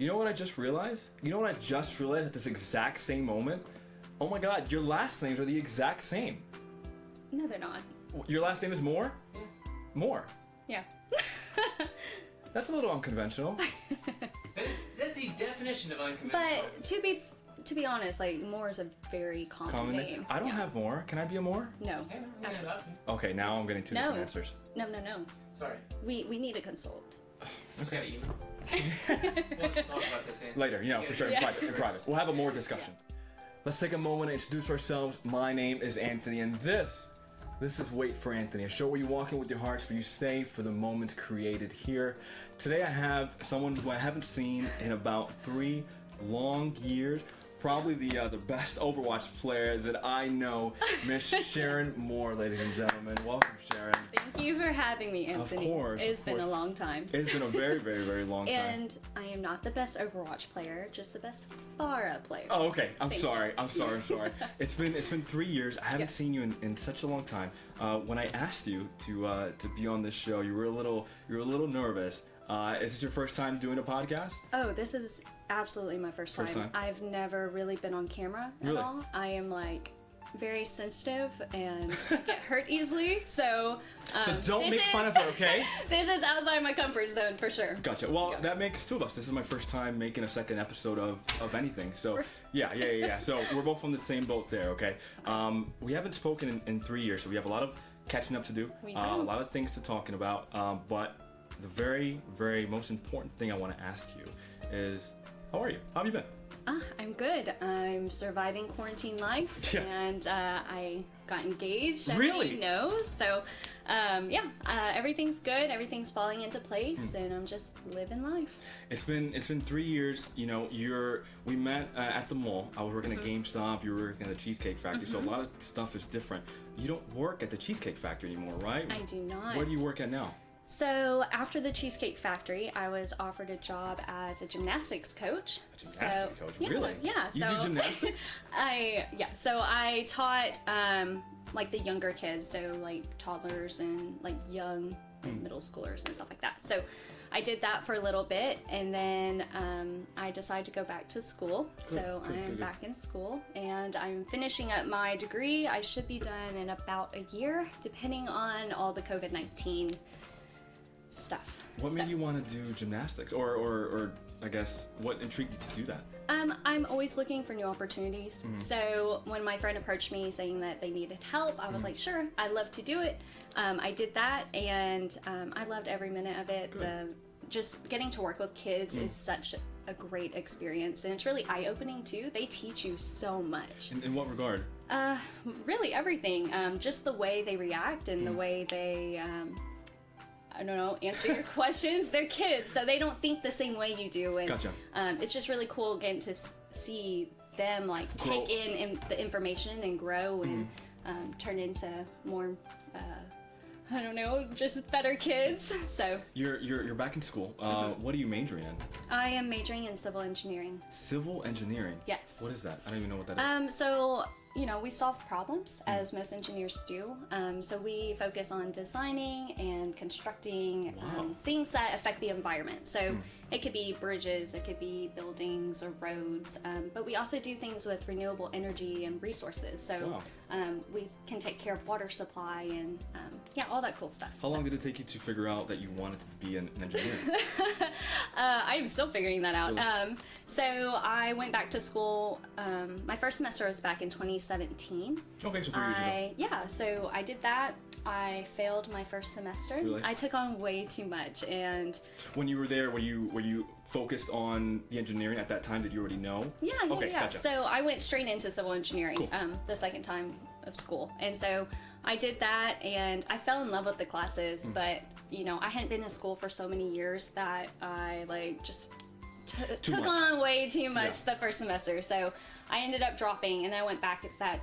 You know what I just realized? At this exact same moment? Oh my god, your last names are the exact same. No, they're not. Your last name is Moore? Yeah. Moore. Yeah. That's a little unconventional. That's the definition of unconventional. But to be honest, like Moore is a very common name. I don't have Moore. Can I be a Moore? No. Yeah, Absolutely. Okay, now I'm getting two different answers. No. Sorry. We need to consult. Okay. We'll talk about this Later, for sure, in private. We'll have a more discussion. Let's take a moment to introduce ourselves. My name is Anthony, and this is Wait for Anthony, a show where you walk in with your hearts, where you stay for the moments created here. Today I have someone who I haven't seen in about 3 long years. Probably the best Overwatch player that I know, Miss Sharon Moore, ladies and gentlemen. Welcome, Sharon. Thank you for having me, Anthony. Of course. It's been a long time. It's been a very, very, very long time. And I am not the best Overwatch player, just the best Pharah player. Oh, okay. I'm Thank sorry. you. I'm sorry. It's been 3 years. I haven't seen you in such a long time. When I asked you to be on this show, you were a little nervous. Is this your first time doing a podcast? Oh, this is absolutely my first time. I've never really been on camera at all. I am like very sensitive and get hurt easily, so don't make fun of her, okay? This is outside my comfort zone for sure. Gotcha. Well, that makes 2 of us. This is my first time making a second episode of anything, so yeah. So we're both on the same boat there, okay? We haven't spoken in 3 years, so we have a lot of catching up to do. We do. A lot of things to talking about, but the very, very most important thing I want to ask you is, how are you? How have you been? I'm good. I'm surviving quarantine life, and I got engaged, as you know. So, everything's good. Everything's falling into place, and I'm just living life. It's been 3 years. We met at the mall. I was working at GameStop. You were working at the Cheesecake Factory. So a lot of stuff is different. You don't work at the Cheesecake Factory anymore, right? I do not. Where do you work at now? So after the Cheesecake Factory, I was offered a job as a gymnastics coach. A gymnastics coach? Yeah, really? Yeah. You do gymnastics? So I taught like the younger kids, so like toddlers and like young middle schoolers and stuff like that. So I did that for a little bit, and then I decided to go back to school. I'm back in school, and I'm finishing up my degree. I should be done in about a year, depending on all the COVID-19 stuff. What made you want to do gymnastics, or I guess what intrigued you to do that? I'm always looking for new opportunities. So when my friend approached me saying that they needed help, I was like, sure, I'd love to do it. I did that, and I loved every minute of it. Just getting to work with kids is such a great experience, and it's really eye-opening too. They teach you so much. In what regard? Really everything. Just the way they react and the way they answer your questions. They're kids, so they don't think the same way you do, and Gotcha. It's just really cool getting to see them like take in the information and grow and turn into more just better kids. So you're back in school. What are you majoring in? I am majoring in civil engineering. Civil engineering? Yes. What is that? I don't even know what that is. So we solve problems, as most engineers do. So we focus on designing and constructing things that affect the environment. So it could be bridges, it could be buildings or roads, but we also do things with renewable energy and resources. So we can take care of water supply and all that cool stuff. How long did it take you to figure out that you wanted to be an engineer? I am still figuring that out. Really? So I went back to school. My first semester was back in 2017. Okay, so 3 years ago. Yeah, so I did that. I failed my first semester. Really? I took on way too much, and when you were there, were you focused on the engineering at that time that you already know? Yeah. Gotcha. So I went straight into civil engineering. Cool. The second time of school, and so I did that, and I fell in love with the classes, but I hadn't been in school for so many years that I just took on way too much the first semester. So I ended up dropping, and I went back at that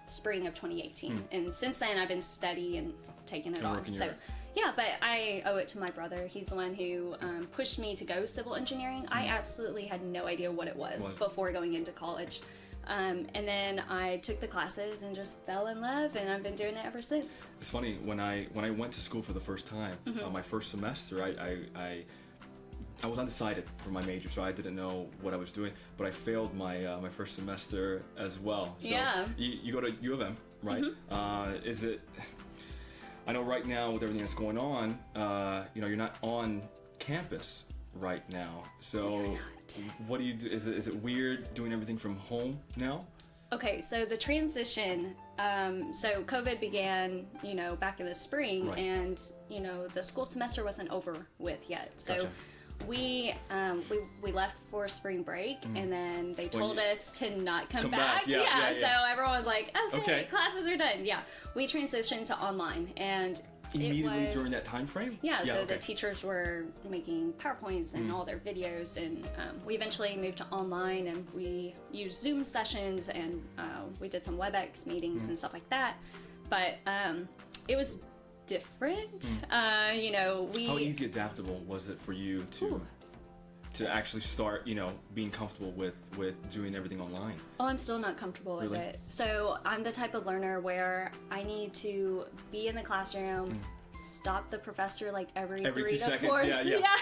spring of 2018. And since then, I've been steady and taking it on. So yeah, but I owe it to my brother. He's the one who pushed me to go civil engineering. I absolutely had no idea what it was before going into college. And then I took the classes and just fell in love, and I've been doing it ever since. It's funny, when I went to school for the first time, my first semester, I I was undecided for my major, so I didn't know what I was doing. But I failed my my first semester as well. So Yeah. you go to U of M, right? Is it? I know right now with everything that's going on, you know, you're not on campus right now. So what do you do? Is it weird doing everything from home now? Okay, so the transition, so COVID began, you know, back in the spring, Right. and, you know, the school semester wasn't over with yet. So Gotcha. we left for spring break, and then they Well, told us to not come come back. back. Yeah. So everyone was like, okay, Okay. classes are done. Yeah, we transitioned to online, and Immediately it was, during that time frame? Yeah, so okay. the teachers were making PowerPoints and all their videos, and we eventually moved to online, and we used Zoom sessions, and we did some WebEx meetings and stuff like that. But it was different. You know, How easy adaptable was it for you to actually start, you know, being comfortable with doing everything online? Oh, I'm still not comfortable with Really? it. So I'm the type of learner where I need to be in the classroom, stop the professor like every 3 2 to seconds. 4. Yeah.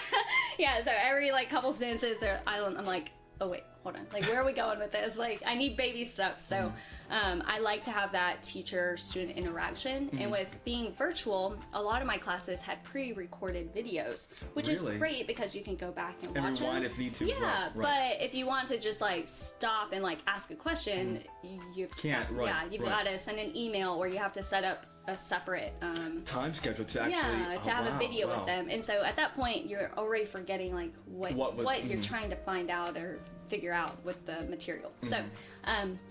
Yeah. So every like couple sentences, I'm like, oh wait, hold on. Like, where are we going with this? Like, I need baby steps. So I like to have that teacher-student interaction. And with being virtual, a lot of my classes had pre-recorded videos, which Really? is great because you can go back and And watch rewind them. if need to. Yeah, Right. but if you want to just like stop and like ask a question, you Can't, right, Yeah, you've right. got to send an email, or you have to set up a separate Time schedule to actually to have a video wow. with them. And so at that point, you're already forgetting like what you're trying to find out or figure out with the material. So,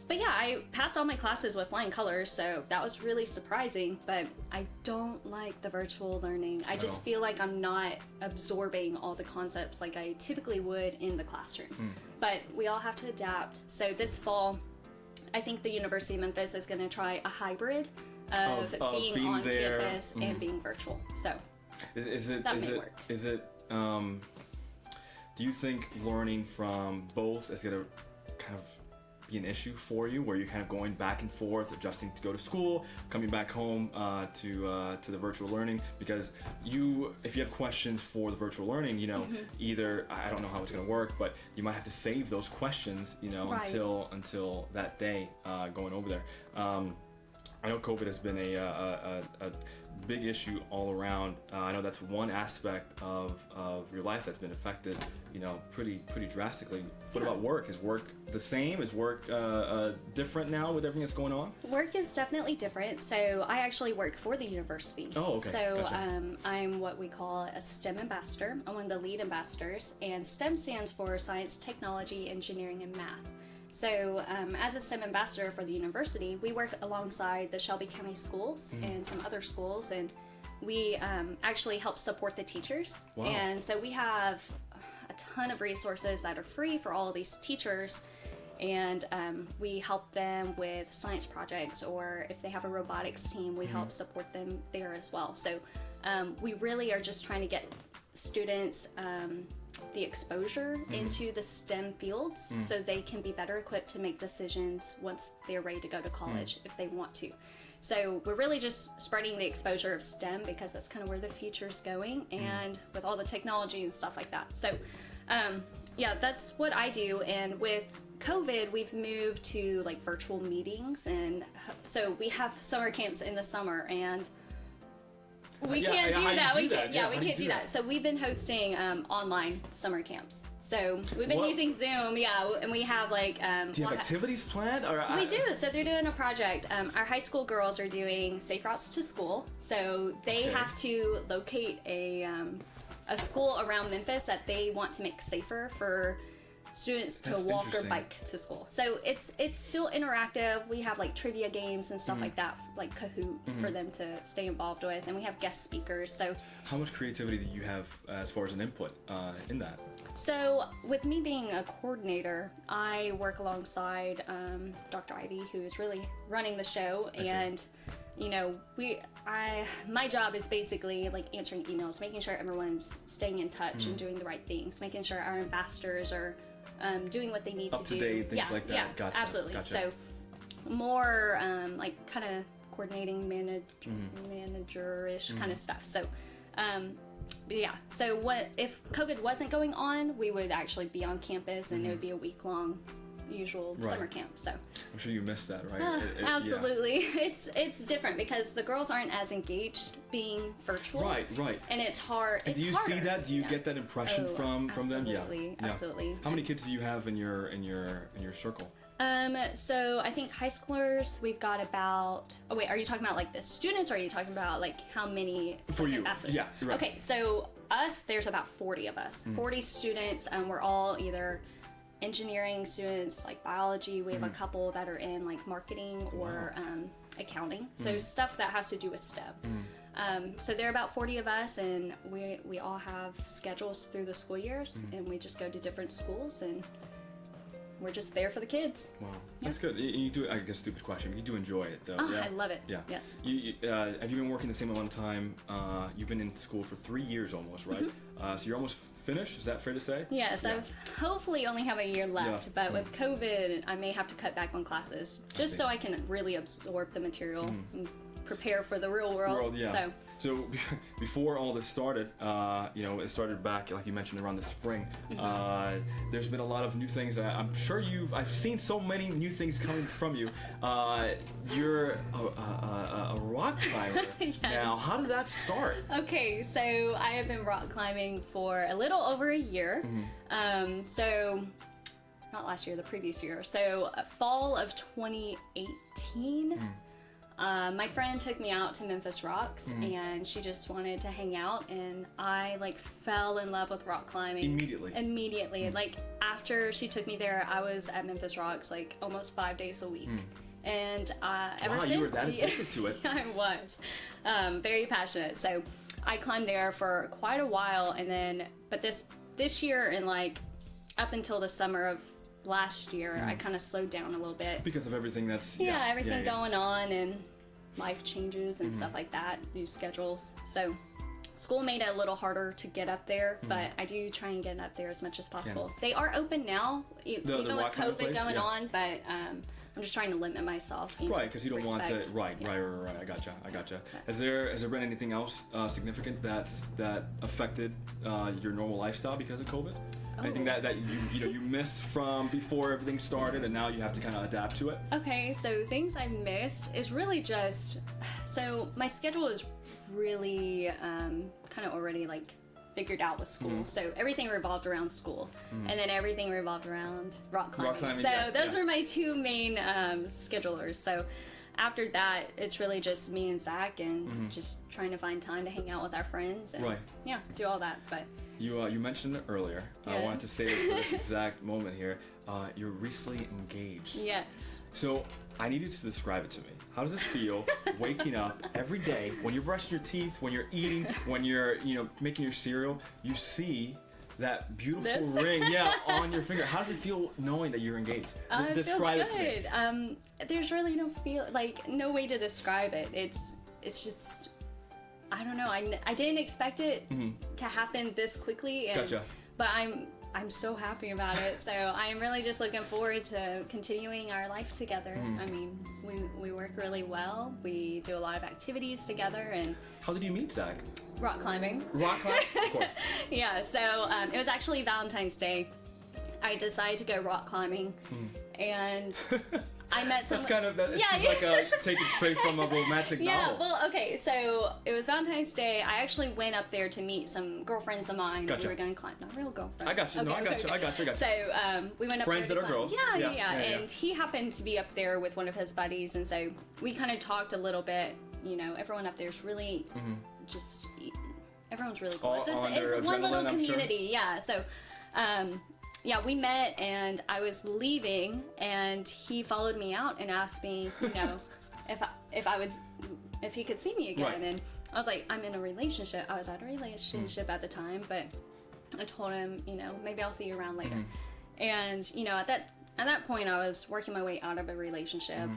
but yeah, I passed all my classes with flying colors, so that was really surprising. But I don't like the virtual learning. I just feel like I'm not absorbing all the concepts like I typically would in the classroom. But we all have to adapt. So this fall, I think the University of Memphis is going to try a hybrid of being on there. campus and being virtual. So Is it that may work. do you think learning from both is gonna kind of be an issue for you, where you're kind of going back and forth, adjusting to go to school, coming back home to the virtual learning? Because if you have questions for the virtual learning, you know, either I don't know how it's gonna work, but you might have to save those questions, you know, Right. until that day going over there. I know COVID has been a big issue all around. I know that's one aspect of your life that's been affected, you know, pretty drastically. What about work? Is work the same? Is work different now with everything that's going on? Work is definitely different. So I actually work for the university. Oh, okay. So Gotcha. I'm what we call a STEM ambassador. I'm one of the lead ambassadors, and STEM stands for Science, Technology, Engineering, and Math. So as a STEM ambassador for the university, we work alongside the Shelby County schools and some other schools, and we actually help support the teachers. Wow. And so we have a ton of resources that are free for all of these teachers, and we help them with science projects, or if they have a robotics team, we help support them there as well. So we really are just trying to get students the exposure into the STEM fields so they can be better equipped to make decisions once they're ready to go to college if they want to. So we're really just spreading the exposure of STEM because that's kind of where the future is going, and with all the technology and stuff like that. So yeah, that's what I do. And with COVID, we've moved to like virtual meetings, and so we have summer camps in the summer, and we can't do that. We can't do that. So we've been hosting online summer camps. So we've been using Zoom, and we have like. Do you have activities planned? Or we do. So they're doing a project. Our high school girls are doing safe routes to school. So they have to locate a school around Memphis that they want to make safer for students to That's walk or interesting. bike to school. So it's still interactive. We have like trivia games and stuff like that, like Kahoot, for them to stay involved with, and we have guest speakers. So how much creativity do you have as far as an input in that? So with me being a coordinator, I work alongside Dr. Ivy, who is really running the show, and you know, my job is basically like answering emails, making sure everyone's staying in touch and doing the right things, making sure our ambassadors are doing what they need Up to to do. date, things like that. Yeah, Gotcha, absolutely. gotcha. So more like kind of coordinating, managerish kind of stuff. So But yeah, so what if COVID wasn't going on, we would actually be on campus and it would be a week-long usual summer camp. So I'm sure you missed that, right? Absolutely. Yeah. It's different because the girls aren't as engaged being virtual. Right. And it's hard. And do you see that? Do you get that impression from them? Yeah. Absolutely. How many kids do you have in your circle? So I think high schoolers, we've got about, oh wait, are you talking about like the students or are you talking about like how many for you? Ambassadors? Yeah, right. Okay, so us, there's about 40 of us, 40 students, and we're all either engineering students, like biology. We have a couple that are in like marketing or accounting, so stuff that has to do with STEM. So there are about 40 of us, and we all have schedules through the school years, and we just go to different schools, and we're just there for the kids. Wow, that's good. You do, I guess, stupid question, but you do enjoy it, though. Oh, yeah? I love it. Yeah. Yes. Have you been working the same amount of time? You've been in school for 3 years almost, right? So you're almost finished. Is that fair to say? Yes, yeah. I've hopefully only have a year left, but with COVID, I may have to cut back on classes just so I can really absorb the material and prepare for the real world. So before all this started, it started back, like you mentioned, around the spring. There's been a lot of new things. I'm sure I've seen so many new things coming from you. You're a rock climber. Yes. Now, how did that start? Okay, so I have been rock climbing for a little over a year. So, not last year, the previous year. So, fall of 2018. My friend took me out to Memphis Rocks, and she just wanted to hang out, and I like fell in love with rock climbing immediately. Like after she took me there, I was at Memphis Rocks like almost 5 days a week, and ever since you were that addicted to it. I was very passionate. So I climbed there for quite a while, and then but this year and like up until the summer of last year, I kind of slowed down a little bit because of everything that's everything going on and life changes and stuff like that, new schedules. So school made it a little harder to get up there, but I do try and get up there as much as possible. They are open now, even with COVID going on, but I'm just trying to limit myself. Right, because you don't want to. Right. I gotcha. Has there been anything else significant that affected your normal lifestyle because of COVID? Anything that you missed from before everything started, and now you have to kind of adapt to it? Okay, so things I missed is really just, so my schedule is really kind of already like figured out with school. So everything revolved around school, and then everything revolved around rock climbing. So those were my two main schedulers. So after that, it's really just me and Zach, and just trying to find time to hang out with our friends and do all that. But you mentioned it earlier. Yes. I wanted to say this for this exact moment here. You're recently engaged. Yes. So I need you to describe it to me. How does it feel waking up every day when you're brushing your teeth, when you're eating, when you're making your cereal, you see that beautiful ring on your finger? How does it feel knowing that you're engaged? Describe it to me. There's really no way to describe it. It's just, I don't know. I didn't expect it to happen this quickly, but I'm so happy about it. So I am really just looking forward to continuing our life together. I mean, we work really well. We do a lot of activities together. And how did you meet Zach? Rock climbing. Rock climbing, of course. Yeah. So it was actually Valentine's Day. I decided to go rock climbing, and I met some. That's kind of like take it straight from a romantic novel. Yeah, well, okay, so it was Valentine's Day. I actually went up there to meet some girlfriends of mine. Gotcha. We were going to climb. Not real girlfriends. I got you. I got you. So we went up friends there. Friends that are girls. Yeah. And he happened to be up there with one of his buddies, and so we kind of talked a little bit. Everyone up there's really just everyone's really cool. It's one little community. Yeah. So. We met, and I was leaving, and he followed me out and asked me, if he could see me again. Right. And I was like, I'm in a relationship. I was at a relationship at the time, but I told him, maybe I'll see you around later. And at that point, I was working my way out of a relationship.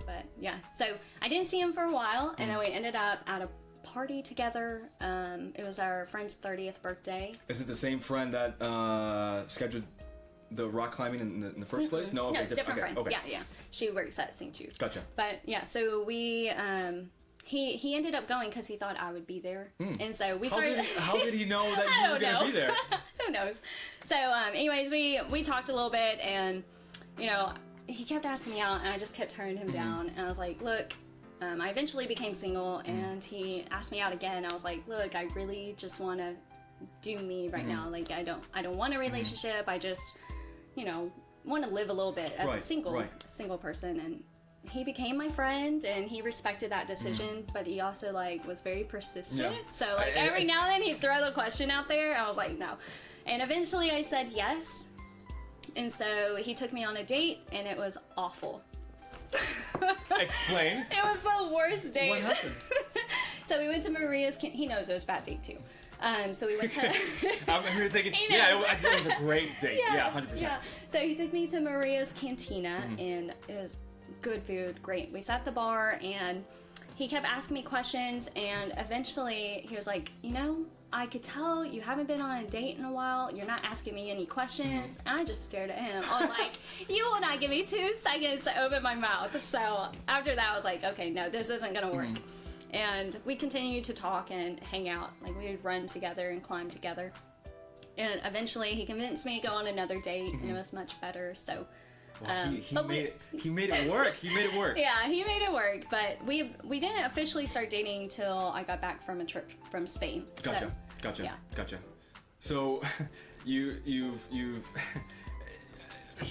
But yeah, so I didn't see him for a while, and then we ended up at a party together. It was our friend's 30th birthday. Is it the same friend that scheduled the rock climbing in the first place? No, different friend. Okay. Yeah. She works at St. Jude. Gotcha. But yeah, so we he ended up going because he thought I would be there, and so we started. How did he know that you were going to be there? Who knows? So, anyways, we talked a little bit, and he kept asking me out, and I just kept turning him down. And I was like, look, I eventually became single, and he asked me out again. I was like, look, I really just want to do me right now. Like, I don't want a relationship. I just, want to live a little bit as a single person. And he became my friend, and he respected that decision, but he also was very persistent. Yeah. So every now and then he'd throw the question out there. I was like, no. And eventually I said yes. And so he took me on a date, and it was awful. Explain. It was the worst date. What happened? So we went to Maria's. He knows it was a bad date too. So we went to. I'm here thinking. Yeah, it was a great date. Yeah, 100%. Yeah. So he took me to Maria's Cantina, and it was good food, great. We sat at the bar, and he kept asking me questions, and eventually he was like, I could tell you haven't been on a date in a while. You're not asking me any questions. And I just stared at him. I was like, you will not give me 2 seconds to open my mouth. So after that, I was like, okay, no, this isn't going to work. And we continued to talk and hang out. We would run together and climb together. And eventually he convinced me to go on another date, and it was much better. So well, he made it work. He made it work. Yeah, he made it work. But we didn't officially start dating till I got back from a trip from Spain. Gotcha. So you've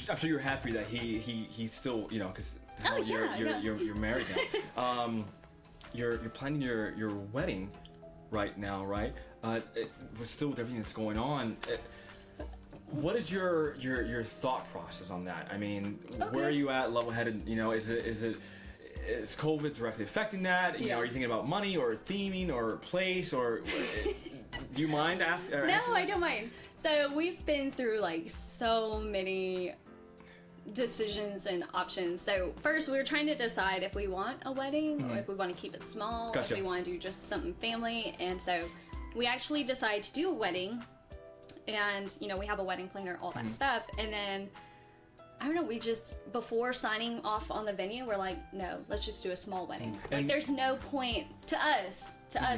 I'm sure you're happy that he still because you're married now. You're planning your wedding right now, right? Still with everything that's going on. What is your thought process on that? I mean, where are you at, level-headed? Is COVID directly affecting that? Are you thinking about money or theming or place or? Do you mind asking? No, I don't mind. So we've been through so many decisions and options. So first, we were trying to decide if we want a wedding or if we want to keep it small, if we want to do just something family, and so we actually decided to do a wedding. And, we have a wedding planner, all that stuff. And then, I don't know, we just, before signing off on the venue, we're like, no, let's just do a small wedding. There's no point, to us,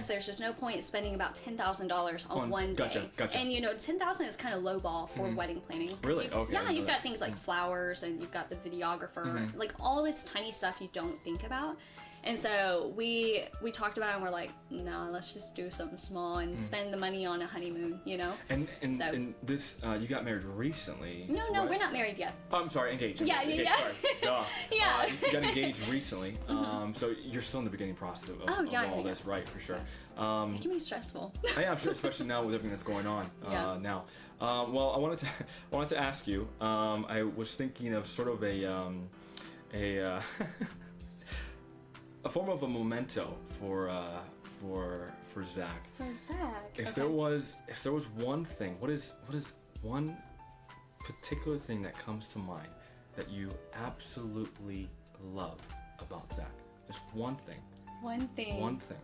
there's just no point spending about $10,000 on one day. Gotcha. And, $10,000 is kind of lowball for wedding planning. Really? Okay. Yeah, you've got things like flowers, and you've got the videographer, all this tiny stuff you don't think about. And so we talked about it, and we're like, no, let's just do something small and spend the money on a honeymoon, And this, you got married recently. No, right? We're not married yet. Oh, I'm sorry, engaged. Yeah. Sorry. Duh. Yeah. You got engaged recently. So you're still in the beginning process of all this, right? For sure. It can be stressful. I'm sure, especially now with everything that's going on now. Well, I wanted to ask you. I was thinking of sort of a form of a memento for Zach. For Zach. If there was one thing, what is one particular thing that comes to mind that you absolutely love about Zach? Just one thing. One thing. One thing.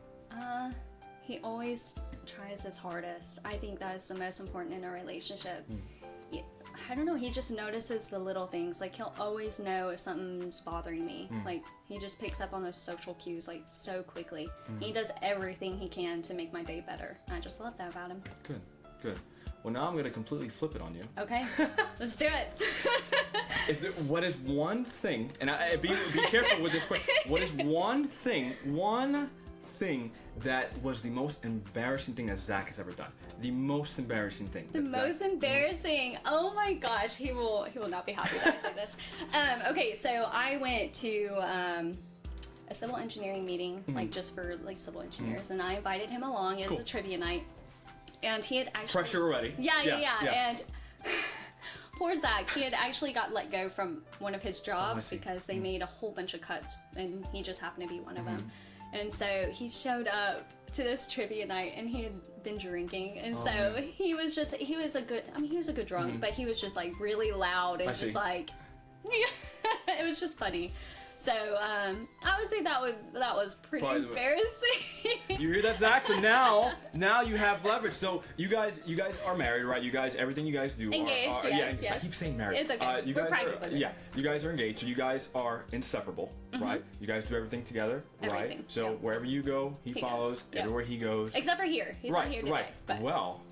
He always tries his hardest. I think that is the most important in a relationship. I don't know, he just notices the little things. He'll always know if something's bothering me. He just picks up on those social cues, so quickly. He does everything he can to make my day better. I just love that about him. Good. Well, now I'm going to completely flip it on you. Okay, let's do it. What is one thing, and be careful with this question, what is one thing that was the most embarrassing thing that Zach has ever done? The most embarrassing thing. The most embarrassing. Oh my gosh, he will not be happy that I said this. Okay, so I went to a civil engineering meeting, just for civil engineers, and I invited him along. It was a trivia night, and he had actually pressure already. Yeah. And poor Zach, he had actually got let go from one of his jobs because they made a whole bunch of cuts, and he just happened to be one of them. And so he showed up to this trivia night, and he had been drinking, and he was a good drunk, but he was just really loud and just it was just funny. So I would say that was pretty Probably the- embarrassing. You hear that, Zach? So now you have leverage. So you guys are married, right? You guys, everything you guys do Engaged, are yes, I yes. keep saying married. It's okay. You We're guys practically married. you guys are engaged. So you guys are inseparable, right? You guys do everything together, right? Everything, So yeah. wherever you go, he He follows. goes, yeah. Everywhere he goes. Except for here. He's right, not here today. right. But Well.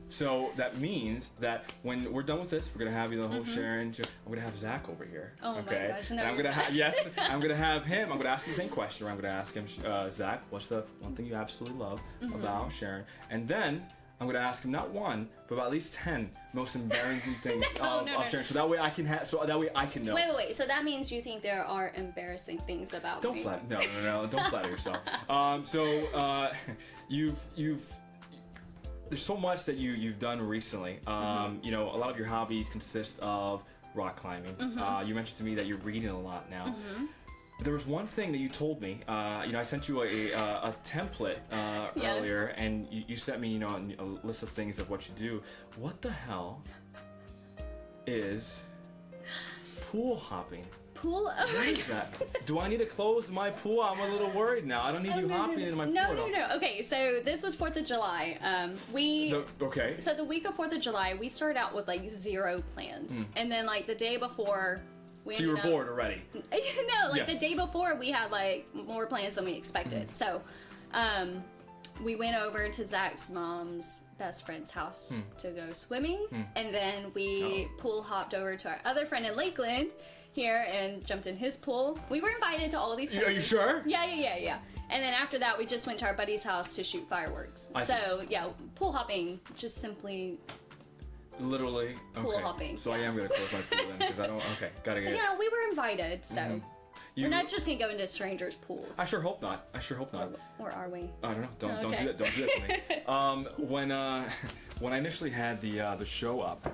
So that means that when we're done with this, we're gonna have the whole Sharon. I'm gonna have Zach over here. Oh my okay? gosh, no. And I'm gonna I'm gonna have him. I'm gonna ask him the same question. I'm gonna ask him, Zach, what's the one thing you absolutely love about Sharon? And then I'm gonna ask him not one, but about at least 10 most embarrassing things of Sharon. So that way I can have. So that way I can know. wait. So that means you think there are embarrassing things about Don't me? flatter. No. Don't flatter yourself. You've there's so much that you've done recently. You know, a lot of your hobbies consist of rock climbing. You mentioned to me that you're reading a lot now. But there was one thing that you told me. You know, I sent you a template Yes. earlier, and you sent me, you know, a list of things of what you do. What the hell is pool hopping? Pool? Oh What my is god. that? Do I need to close my pool? I'm a little worried now. I don't need you hopping into my pool at all. No. Okay, so this was 4th of July. Okay. So the week of 4th of July, we started out with like 0 plans. And then like the day before, we So you were ended up- bored already. No, like Yeah. the day before, we had like more plans than we expected. So, we went over to Zach's mom's best friend's house to go swimming, and then we pool hopped over to our other friend in Lakeland here and jumped in his pool. We were invited to all of these places. Are you sure? Yeah. And then after that, we just went to our buddy's house to shoot fireworks. I see. So yeah, pool hopping, just simply. Literally. Okay. Pool hopping, So I yeah. am gonna close my pool then because I don't. Okay, gotta get. Yeah, we were invited, so You- we're not just gonna go into strangers' pools. I sure hope not. I sure hope not. Or are we? I don't know. Don't do Okay. that. Don't do that to me. When I initially had the show up,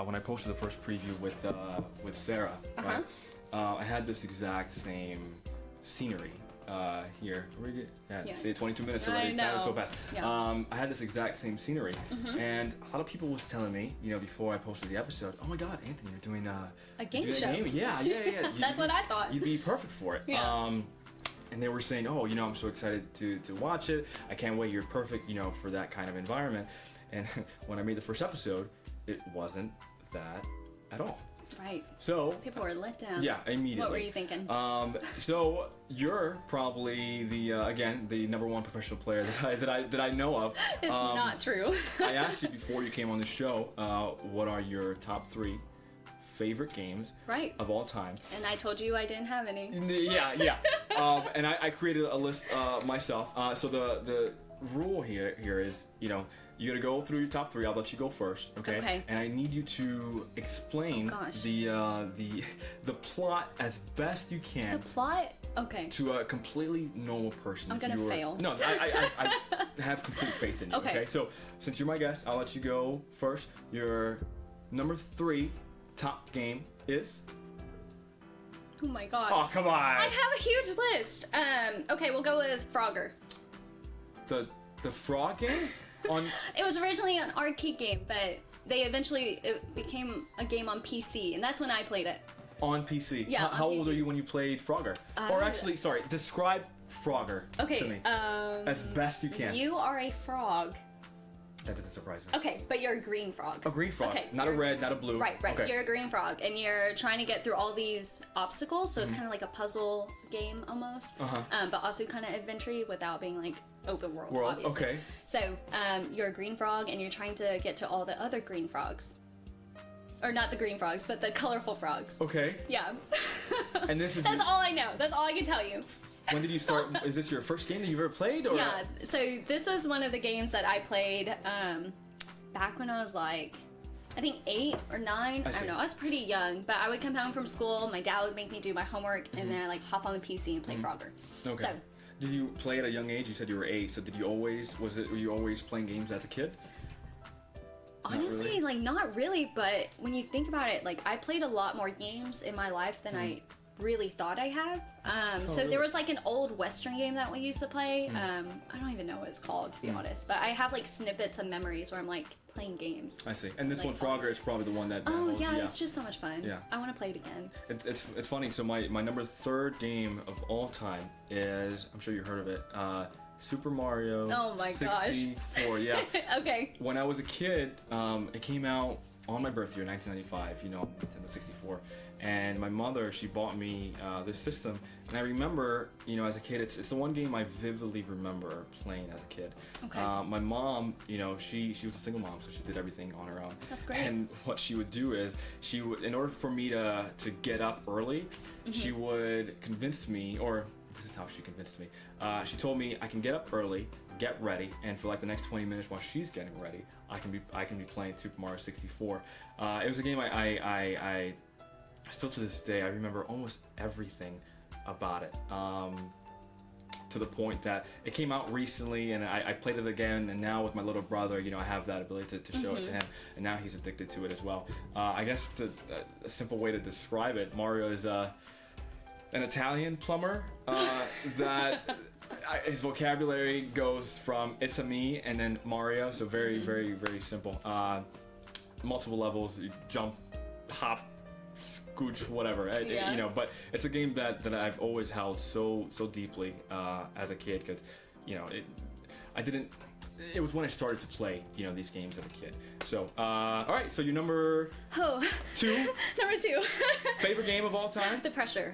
when I posted the first preview with Sarah, right? I had this exact same scenery here. Yeah. See, 22 minutes I already. That was so know. fast. Yeah. I had this exact same scenery, and a lot of people was telling me, you know, before I posted the episode, oh my God, Anthony, you're doing A game you're doing show. Yeah. That's what I thought. You'd be perfect for it. Yeah. And they were saying, oh, you know, I'm so excited to watch it. I can't wait. You're perfect, you know, for that kind of environment. And when I made the first episode, it wasn't that at all. Right. So People were let down. yeah, immediately. What were you thinking? So you're probably the again the #1 professional player that I know of. It's not true. I asked you before you came on the show, what are your top 3 favorite games Right. of all time? And I told you I didn't have any. Yeah. And I created a list myself. So the rule here is, you know, you gotta go through your top 3. I'll let you go first, okay? Okay. And I need you to explain gosh. the plot as best you The can plot? Okay. to a completely normal person. I'm If gonna you were- fail. No, I have complete faith in you. Okay. Okay. So since you're my guest, I'll let you go first. Your number 3 top game is. Oh my gosh. Oh come on! I have a huge list. Okay, we'll go with Frogger. The frog game on. It was originally an arcade game, but it became a game on PC, and that's when I played it. On PC. Yeah, How on old PC. are you when you played Frogger? Or actually, sorry, describe Frogger to Okay, me as best you can. you are a frog. That doesn't surprise me. Okay, but you're a green frog. A green frog, Okay, not a you're- red, not a blue. Right. Okay. You're a green frog, and you're trying to get through all these obstacles, so it's kind of like a puzzle game almost, but also kind of adventure without being like open world, obviously. Okay. So you're a green frog, and you're trying to get to all the other green frogs. Or not the green frogs, but the colorful frogs. Okay. Yeah. And this is That's all I know. That's all I can tell you. when did you start? Is this your first game that you've ever played? Or? Yeah, so this was one of the games that I played back when I was like, I think 8 or 9. I see. don't know. I was pretty young, but I would come home from school. My dad would make me do my homework, and then I like hop on the PC and play Frogger. Okay. So Did you play at a young age? You said you were 8. So did you always? Were you always playing games as a kid? honestly, really? like not really. But when you think about it, like I played a lot more games in my life than I really thought I had. So really? there was like an old Western game that we used to play. I don't even know what it's called, to be honest. But I have like snippets of memories where I'm like playing games. I see. And this Like, one, Frogger, is probably the one that. Oh holds- yeah, it's just so much fun. Yeah. I want to play it again. It's funny. So my number 3rd game of all time is, I'm sure you heard of it, Super Mario. Oh my gosh. 64. Yeah. Okay. When I was a kid, it came out on my birthday in 1995. You know, Nintendo 64. And my mother, she bought me this system, and I remember, you know, as a kid, it's the one game I vividly remember playing as a kid. Okay. My mom, you know, she was a single mom, so she did everything on her own. That's great. And what she would do is, she would, in order for me to get up early, she would convince me, or this is how she convinced me. She told me I can get up early, get ready, and for like the next 20 minutes while she's getting ready, I can be playing Super Mario 64. It was a game I still to this day, I remember almost everything about it. To the point that it came out recently, and I played it again, and now with my little brother, you know, I have that ability to show it to him, and now he's addicted to it as well. I guess a simple way to describe it, Mario is an Italian plumber that his vocabulary goes from "it's a me" and then Mario, so very, very, very simple. Multiple levels, you jump, hop, scooch, whatever, Yeah. you know. But it's a game that I've always held so deeply as a kid, because, you know, it was when I started to play, you know, these games as a kid. So, all right, so your number 2, Number 2. favorite game of all time? The pressure.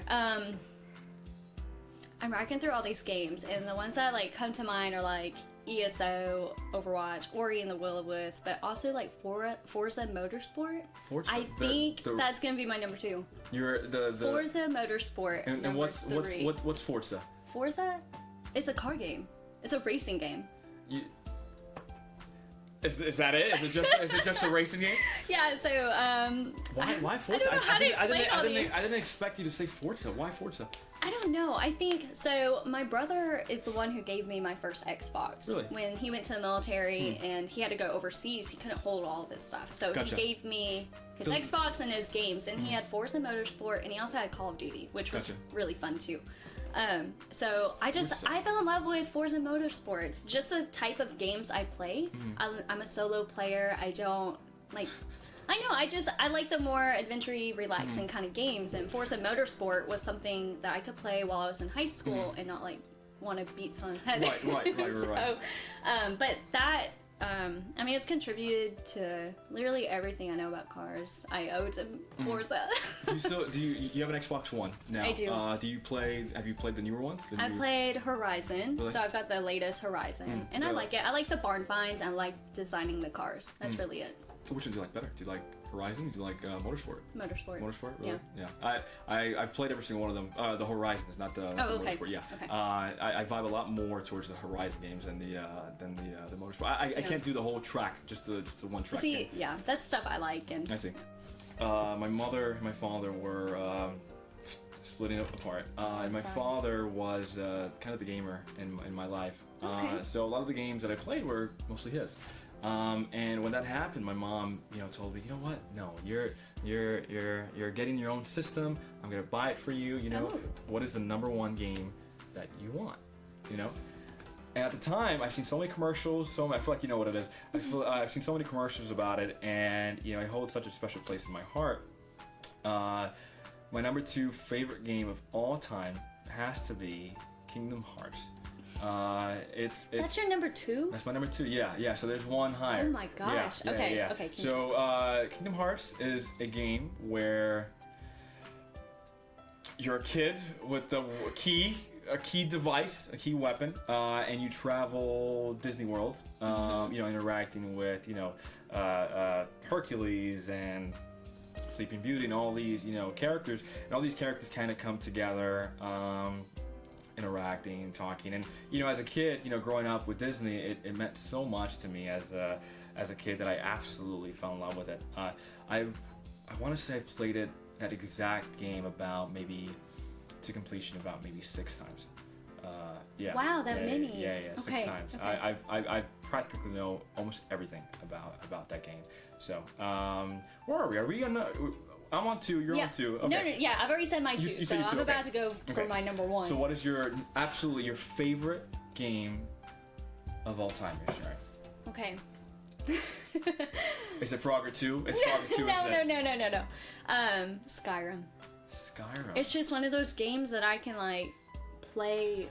I'm racking through all these games, and the ones that like come to mind are like ESO, Overwatch, Ori and the Will of Wisp, but also like Forza Motorsport. Forza? I think that's gonna be my number 2. You're the Forza Motorsport. and number what's 3. what's Forza? Forza? It's a car game. It's a racing game. Is that it? Is it just a racing game? Yeah. So Why Forza? I don't know how to explain all these. I didn't expect you to say Forza. Why Forza? I don't know. I think so. My brother is the one who gave me my first Xbox. Really? When he went to the military and he had to go overseas, he couldn't hold all of his stuff. So Gotcha. he gave me his So- Xbox and his games, and he had Forza Motorsport, and he also had Call of Duty, which was Gotcha. really fun too. So I fell in love with Forza Motorsports. Just the type of games I play. I'm a solo player. I don't like. I know. I like the more adventure-y, relaxing kind of games, and Forza Motorsport was something that I could play while I was in high school and not like want to beat someone's head. Right. So, but that. I mean, it's contributed to literally everything I know about cars. I owe to Forza. Do you have an Xbox One now? I do. Have you played the newer ones? I played Horizon, Really? so I've got the latest Horizon, and I like it. I like the barn finds and I like designing the cars. That's really it. Which one do you like better? Do you like Horizon? Do you like Motorsport? Motorsport. Motorsport, really? Yeah. I've played every single one of them. The Horizons, not the okay. Motorsport. Yeah. Okay. I vibe a lot more towards the Horizon games than the Motorsport. I can't do the whole track, just the one track. See, game. yeah, that's stuff I like, and I see. My mother and my father were splitting up apart. And my sorry. father was kind of the gamer in my life. Okay. So a lot of the games that I played were mostly his. And when that happened, my mom, you know, told me, you know what? No, you're getting your own system. I'm gonna buy it for you. You know, Oh. what is the number 1 game that you want? You know. And at the time, I've seen so many commercials. I feel like you know what it is. I've seen so many commercials about it, and you know, I hold such a special place in my heart. My number 2 favorite game of all time has to be Kingdom Hearts. It's that's your number 2. that's my number 2. Yeah. So there's one higher. Oh my gosh. Yeah, Okay, yeah. okay, So Kingdom Hearts is a game where you're a kid with a key device, a key weapon, and you travel Disney World. You know, interacting with Hercules and Sleeping Beauty and all these characters, and all these characters kind of come together. Interacting, talking, and as a kid, growing up with Disney, it meant so much to me as a kid that I absolutely fell in love with it. I want to say I played that exact game to completion about maybe 6 times. Yeah. Wow, that many. Yeah, 6 Okay, times. okay. I practically know almost everything about that game. So where are we? Are we gonna? I'm on 2. You're on 2. Okay. No, yeah, I've already said my 2, you so said I'm 2, about to go for my number 1. So what is your favorite game of all time, Miss Sharon? Okay. Is it Frogger 2? It's Frogger 2. No. Skyrim. Skyrim. It's just one of those games that I can like play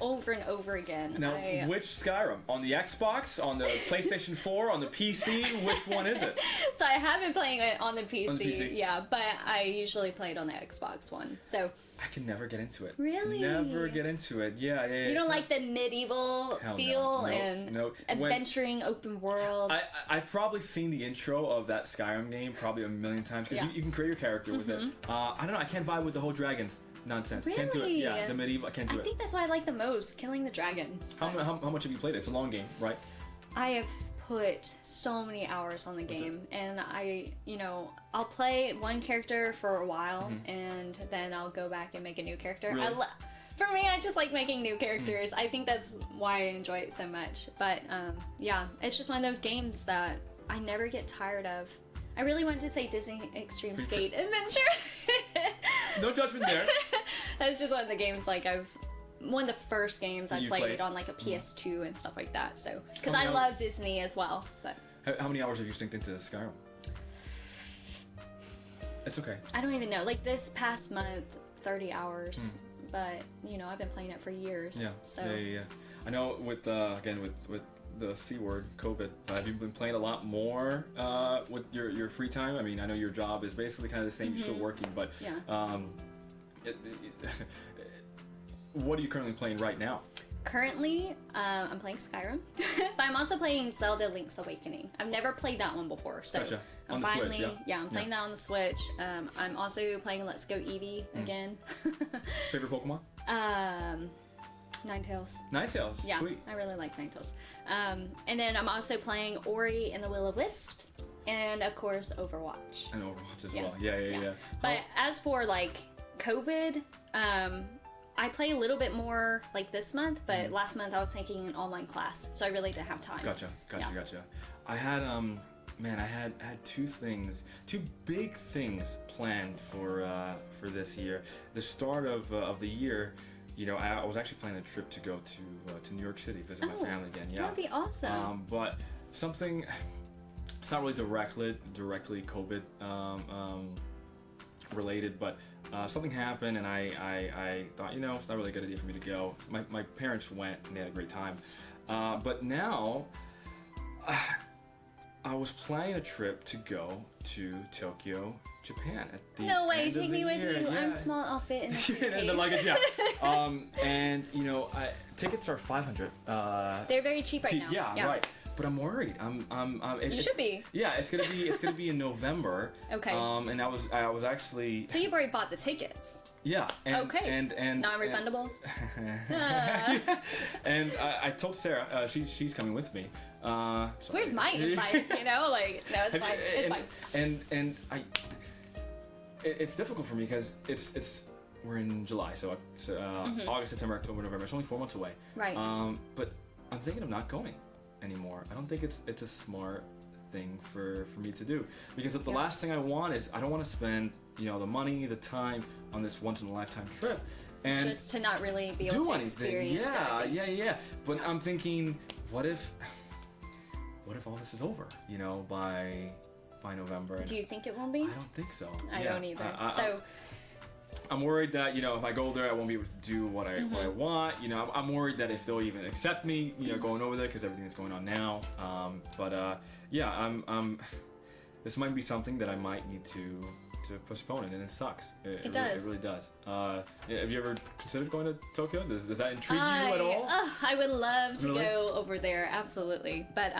over and over again. Now, which Skyrim? On the Xbox? On the PlayStation 4? On the PC? Which one is it? So I have been playing it on the PC, On the PC. yeah, but I usually play it on the Xbox one. So I can never get into it. Really? Never get into it. Yeah. you don't like the medieval Hell no. feel No, and no. adventuring open world. I've probably seen the intro of that Skyrim game probably a million times because Yeah. you can create your character with it. I don't know. I can't vibe with the whole dragons nonsense. Really? Can't do it. Yeah, the medieval. I can't do I it. think that's what I like the most, killing the dragons. How much have you played it? It's a long game, right? I have put so many hours on the game, and I'll play one character for a while, and then I'll go back and make a new character. Really? For me, I just like making new characters. I think that's why I enjoy it so much. But yeah, it's just one of those games that I never get tired of. I really wanted to say Disney Extreme Skate Adventure. No judgment there. That's just one of the games one of the first games I You played played? on like a PS2 and stuff like that. So because How I many love Disney as well. But How many hours have you synced into Skyrim? It's okay. I don't even know. Like this past month, 30 hours. But I've been playing it for years. Yeah. So Yeah. I know with again with the C word, COVID. Have you been playing a lot more with your free time? I mean, I know your job is basically kind of the same. You're still working, but Yeah. what are you currently playing right now? Currently, I'm playing Skyrim, but I'm also playing Zelda: Link's Awakening. I've never played that one before, so Gotcha. I'm On the Switch, finally yeah? I'm playing that on the Switch. I'm also playing Let's Go Eevee again. Favorite Pokemon? Ninetales. Ninetales. Yeah, Sweet. I really like Ninetales. And then I'm also playing Ori and the Will of Wisp, and of course Overwatch. And Overwatch as Yeah. well. Yeah. But as for like COVID, I play a little bit more like this month, but last month I was taking an online class, so I really didn't have time. Gotcha. Yeah. I had I had two big things planned for this year. The start of the year, I was actually planning a trip to go to New York City, visit my family again. Yeah, That'd be awesome. But something, it's not really directly COVID related, but something happened, and I thought, it's not really a good idea for me to go. My parents went, and they had a great time. But now, I was planning a trip to go to Tokyo, Japan at the No way, end of take the me with year. you. Yeah. I'm small outfit in a suitcase. And the luggage, yeah. And tickets are $500. They're very cheap right now. Yeah, right. But I'm worried. You should be. Yeah, it's gonna be in November. Okay. And I was actually. So you've already bought the tickets. Yeah. And, Okay. And Non-refundable. And I told Sarah she's coming with me. Where's my invite? No, it's fine. It's fine. And it's difficult for me because we're in July, so August, September, October, November. It's only 4 months away. Right. But I'm thinking of not going anymore. I don't think it's a smart thing for me to do, because the last thing I want is, I don't want to spend the money, the time on this once in a lifetime trip and just to not really be able do to anything. experience it. Yeah. But I'm thinking, what if all this is over, by November? Do you think it won't be? I don't think so. I don't either. I'm worried that if I go there, I won't be able to do what I want. I'm worried that if they'll even accept me, going over there, because everything that's going on now. This might be something that I might need to postpone it, and it sucks. It does. It really does. Have you ever considered going to Tokyo? Does that intrigue you at all? I would love to Really? go over there, absolutely. But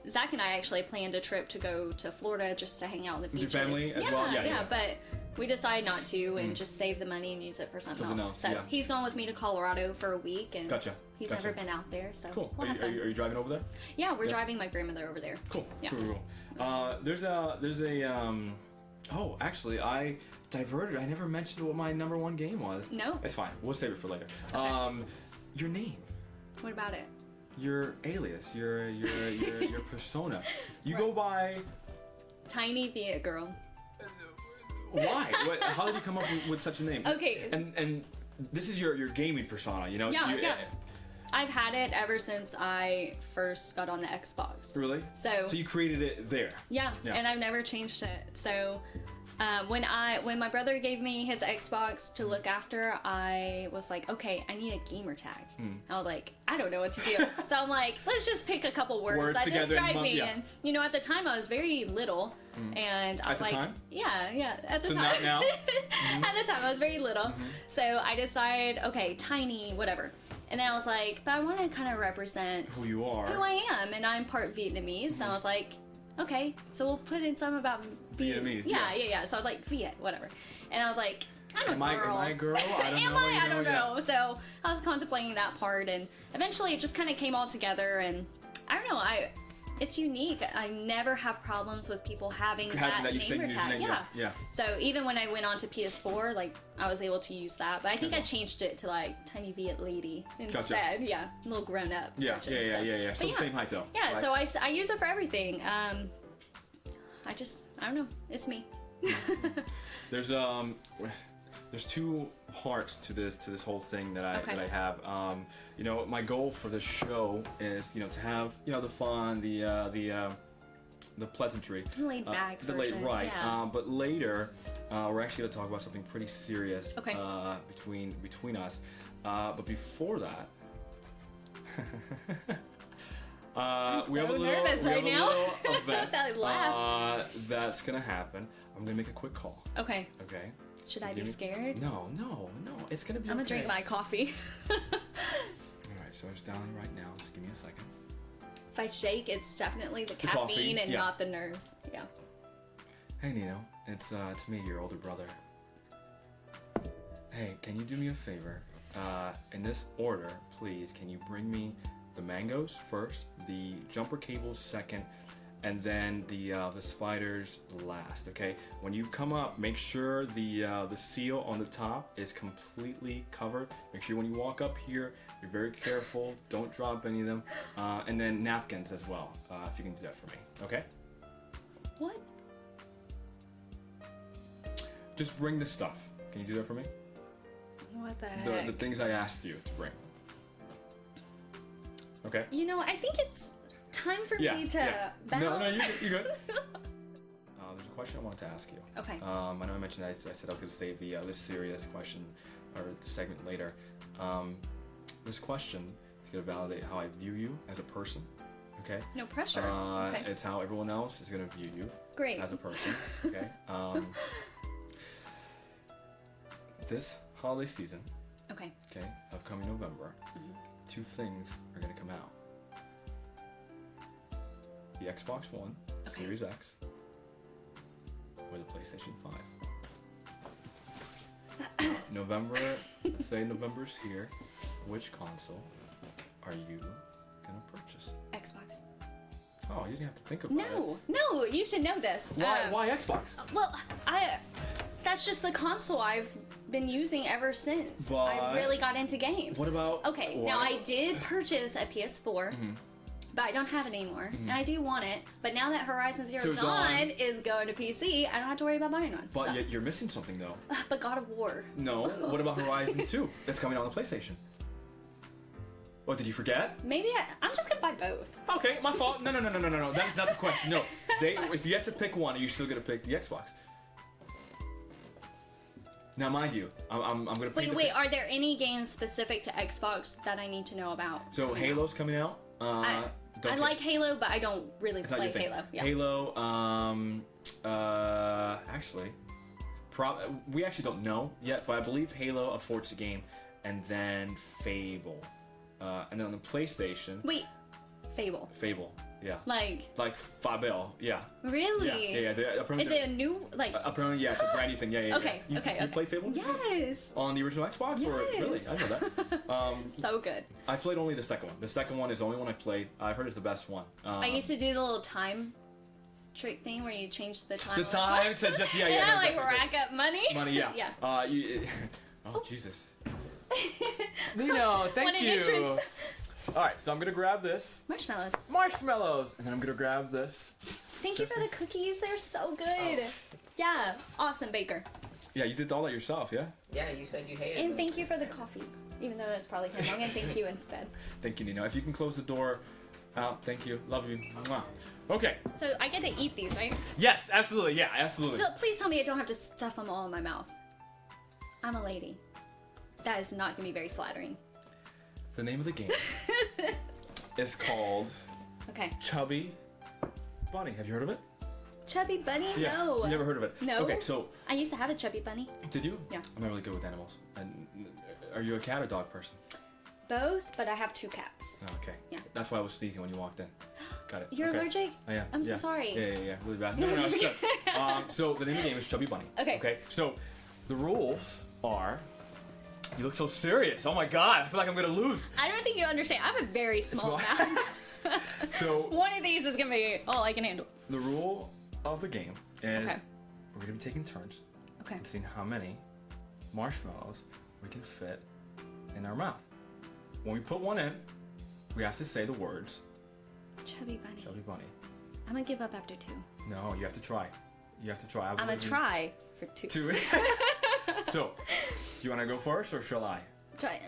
Zach and I actually planned a trip to go to Florida just to hang out on the With your beaches. family as well? Yeah. But we decided not to, and just save the money and use it for something else. So yeah. he's going with me to Colorado for a week, and Gotcha. he's never been out there. So Cool. we'll have Are fun. you driving over there? Yeah, we're driving my grandmother over there. Cool. Yeah. Cool. There's a oh, actually, I diverted. I never mentioned what my number one game was. No. It's fine. We'll save it for later. Okay. Your name, What about it? your alias, your persona. You go by. Tinyvietgirl. Why? How did you come up with such a name? Okay. And this is your gaming persona, Yeah. I've had it ever since I first got on the Xbox. Really? So you created it there. Yeah, Yeah. and I've never changed it. So when my brother gave me his Xbox to look after, I was like, okay, I need a gamer tag. I was like, I don't know what to do. So I'm like, let's just pick a couple words that together describe and me. yeah. And you know, at the time I was very little, and I At was the like, time? yeah, at the So time. not now? At the time I was very little, so I decided, okay, tiny, whatever. And then I was like, but I want to kind of represent Who you are. who I am, and I'm part Vietnamese. So I was like, okay, so we'll put in some about Vietnamese, Yeah. So I was like, Viet, whatever. And I was like, I'm a Am girl. I a girl? I don't Am know. I? I don't know. So I was contemplating that part, and eventually it just kind of came all together. And I don't know. It's unique. I never have problems with people having that you said gamer using tag. it, yeah. So even when I went on to PS4, like I was able to use that, but I think I changed it to like Tiny Viet Lady instead. Yeah, a little grown up. Yeah, version, yeah. But Still the same height though. Yeah, right? so I use it for everything. I don't know. It's me. There's two parts to this whole thing that I have. You know, my goal for this show is, you know, to have, you know, the fun, the pleasantry, Laid back version. right. Yeah. But later, we're actually going to talk about something pretty serious. Okay. Between us. But before that. I'm we have a so little, nervous we right have now. a little event That laugh. that's gonna happen. I'm gonna make a quick call. Okay. Okay. Should I be Give me- scared? No. It's gonna be. I'm gonna okay. drink my coffee. All right, so it's dialing right now. So give me a second. If I shake, it's definitely the coffee, caffeine and yeah. not the nerves. Yeah. Hey Nino, it's me, your older brother. Hey, can you do me a favor? In this order, please, can you bring me the mangoes first, the jumper cables second, and then the spiders last, okay? When you come up, make sure the seal on the top is completely covered. Make sure when you walk up here, you're very careful. Don't drop any of them. And then napkins as well, if you can do that for me, okay? What? Just bring the stuff. Can you do that for me? What the heck? The things I asked you to bring. Okay? You know, I think it's time for me to bounce. No, you're good. There's a question I wanted to ask you. Okay. I know I mentioned I said I was going to save this serious question or segment later. This question is going to validate how I view you as a person. Okay? No pressure. Okay. It's how everyone else is going to view you Great. as a person. Okay? This holiday season, Okay. okay, upcoming November, two things are going to come out. The Xbox One, Okay. Series X, or the PlayStation 5. November, let's say November's here. Which console are you going to purchase? Xbox. Oh, you didn't have to think about it. No, you should know this. Why Xbox? Well, that's just the console I've been using ever since I But- really got into games. What about... Okay, now I did purchase a PS4, but I don't have it anymore, and I do want it. But now that Horizon Zero So Dawn Dawn- is going to PC, I don't have to worry about buying one. But So- yet you're missing something, though. but God of War. No. What about Horizon 2? That's coming on the PlayStation. What, did you forget? Maybe I'm just gonna buy both. Okay, my fault. No. That's not the question. No. If you have to pick one, are you still going to pick the Xbox? Now, mind you, I'm going to pick Wait, are there any games specific to Xbox that I need to know about? So, Halo's coming out. I like Halo, but I don't really It's not play your thing. Halo. Yeah. Halo, actually, we actually don't know yet, but I believe Halo, a Forza game, and then Fable. And then on the PlayStation... Wait, Fable. Yeah. Like Fable, yeah. really? Yeah. Is it a new like? Apparently, yeah, it's a brand new thing. Yeah. Okay. You play Fable? Yes. On the original Xbox? Or really? Yes. I know that. So good. I played only the second one. The second one is the only one I played. I heard it's the best one. I used to do the little time trick thing where you change the time. The time to just like exactly. rack up money. Money, yeah. Yeah. Oh Jesus. Nino, What thank an you. entrance. All right, so I'm gonna grab this Marshmallows. and then I'm gonna grab this. Thank you for the cookies. They're so good. Yeah. Awesome baker. Yeah, you did all that yourself, yeah? Yeah, you said you hated And them. thank you for the coffee. Even though that's probably him, I'm gonna thank you instead. Thank you, Nino. If you can close the door out, thank you. Love you. Mwah. Okay. So I get to eat these, right? Yes, absolutely. Yeah, absolutely. So please tell me I don't have to stuff them all in my mouth. I'm a lady. That is not gonna be very flattering. The name of the game is called Okay. Chubby Bunny. Have you heard of it? Chubby bunny? Yeah. No. You never heard of it? No. Okay, so I used to have a chubby bunny. did you? Yeah. I'm not really good with animals. And are you a cat or dog person? Both, but I have 2 cats. Oh, okay. Yeah. That's why I was sneezing when you walked in. Got it. You're okay. allergic? I am. I'm so yeah. sorry. Yeah. Really bad. No, it's good. So the name of the game is Chubby Bunny. Okay. Okay. So the rules are. You look so serious. Oh my god. I feel like I'm gonna lose. I don't think you understand. I have a very small mouth. So One of these is gonna be all I can handle. the rule of the game is Okay. we're gonna be taking turns Okay. and seeing how many marshmallows we can fit in our mouth. When we put one in, we have to say the words Chubby bunny. Chubby Bunny. I'm gonna give up after 2. No, you have to try. You have to try. I'm gonna try for 2. 2. So, you want to go first or shall I? Try.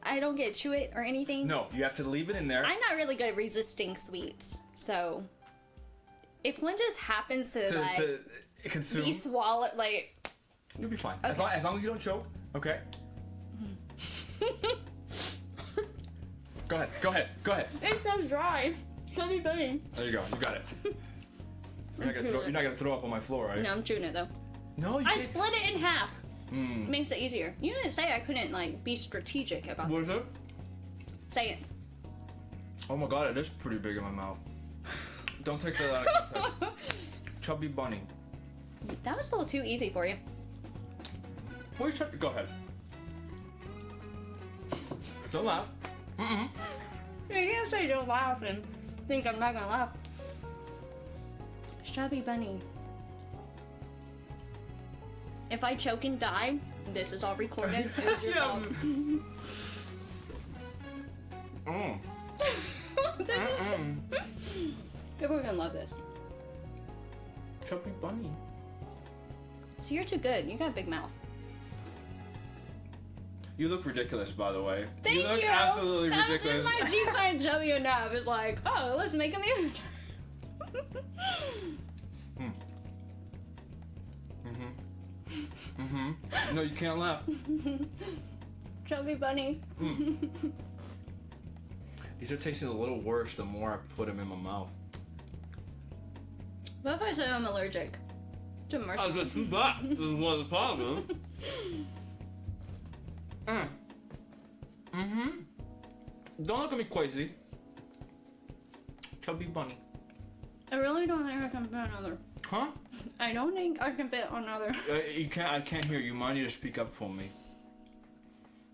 I don't get to chew it or anything. No, you have to leave it in there. I'm not really good at resisting sweets, so if one just happens to like to consume. be swallowed, like You'll be fine. Okay. As long as you don't choke. Okay. Go ahead. it's so dry. Chubby bunny. There you go. You got it. You're not gonna throw up on my floor, right? No, I'm chewing it though. No, you I can't. split it in half. Makes it easier. You didn't say I couldn't like be strategic about What is this. it? Say it. Oh my god, it is pretty big in my mouth. Don't take that out of context. Chubby Bunny. That was a little too easy for you. What are you trying? Go ahead. Don't laugh. You can't say don't laugh and think I'm not gonna laugh. Chubby bunny. If I choke and die, this is all recorded. It was your fault. This is- People are gonna love this. Chubby Bunny. So you're too good. You got a big mouth. You look ridiculous, by the way. Thank you look you. absolutely That was ridiculous. just my cheeks aren't chubby enough. It's like, oh, let's make them even. No, you can't laugh. Chubby bunny. These are tasting a little worse the more I put them in my mouth. What if I say I'm allergic to marshmallows? This is what the problem. Don't look at me crazy. Chubby Bunny. I really don't think I can fit another. Huh? I don't think I can fit another. You can't. I can't hear you. Mind you to speak up for me.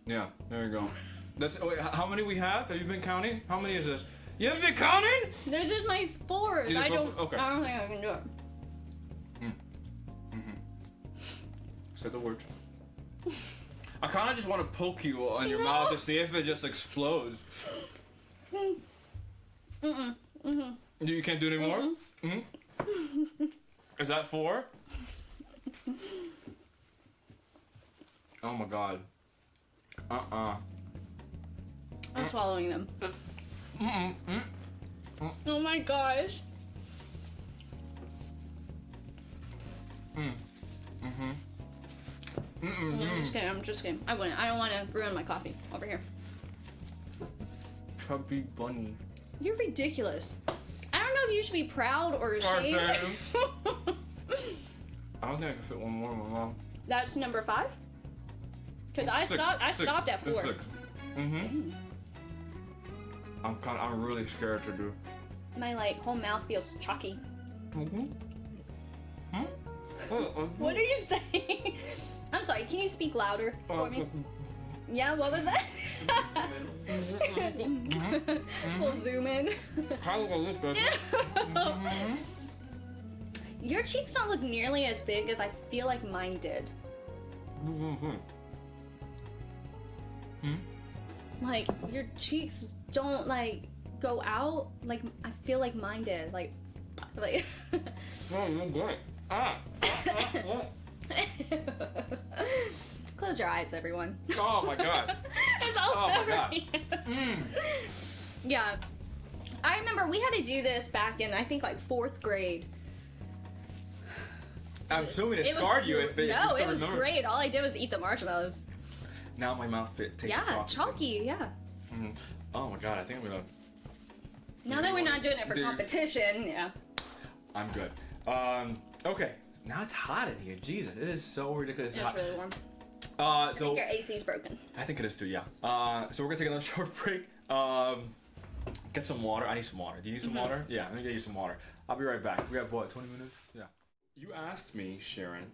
Yeah, there you go. That's. Wait, how many we have? Have you been counting? How many is this? You haven't been counting? This is my fourth. You I did don't. fourth? Okay. I don't think I can do it. Say the words. I kind of just want to poke you on your mouth to see if it just explodes. You can't do any more? Is that 4? Oh my god. I'm swallowing them. Oh my gosh. I'm just kidding. I wouldn't. I don't want to ruin my coffee over here. Chubby Bunny. You're ridiculous. I don't know if you should be proud or ashamed. I don't think I can fit one more in my mouth. That's number 5. Because I Six, stopped at 4. 6. I'm really scared to do. My whole mouth feels chalky. What are you saying? I'm sorry. Can you speak louder for me? Yeah. What was that? We'll zoom in. How do I look, baby? Your cheeks don't look nearly as big as I feel like mine did. Like your cheeks don't go out like I feel like mine did. Like. Oh, you're great. Close close your eyes, everyone. Oh my god. It's all Oh my over god. you. Yeah. I remember we had to do this back in, I think, like 4th grade. I'm assuming it scarred you if you No, still it was remember. great. All I did was eat the marshmallows. Now my mouth tastes Yeah, chalky, yeah. Oh my god, I think I'm gonna... Now that we're not doing it for Dude. competition, yeah. I'm good. Okay. Now it's hot in here. Jesus, it is so ridiculous It's hot. really warm. Uh, I so think your AC's broken. I think it is too. Yeah. So we're gonna take another short break. Get some water. I need some water. Do you need some water? Yeah, let me get you some water. I'll be right back. We have what, 20 minutes? Yeah. You asked me, Sharon,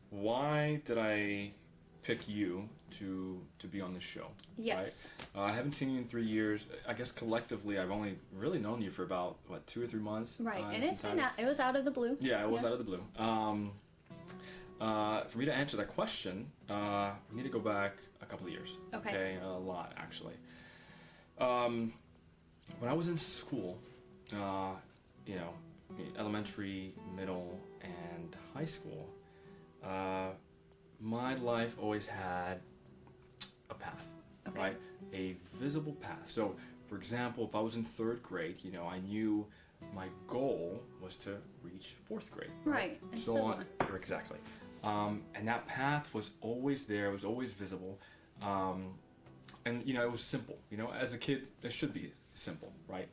why did I pick you to be on the show? Yes. Right? I haven't seen you in 3 years. I guess collectively, I've only really known you for about what, 2 or 3 months. Right, and it's been it was out of the blue. Yeah, it was out of the blue. For me to answer that question, we need to go back a couple of years. Okay. A lot, actually. When I was in school, you know, elementary, middle, and high school, my life always had a path, Okay. right? A visible path. So, for example, if I was in 3rd grade, you know, I knew my goal was to reach 4th grade. Right, and So similar. on, exactly. And that path was always there. It was always visible. And, you know, it was simple. You know, as a kid, it should be simple, right?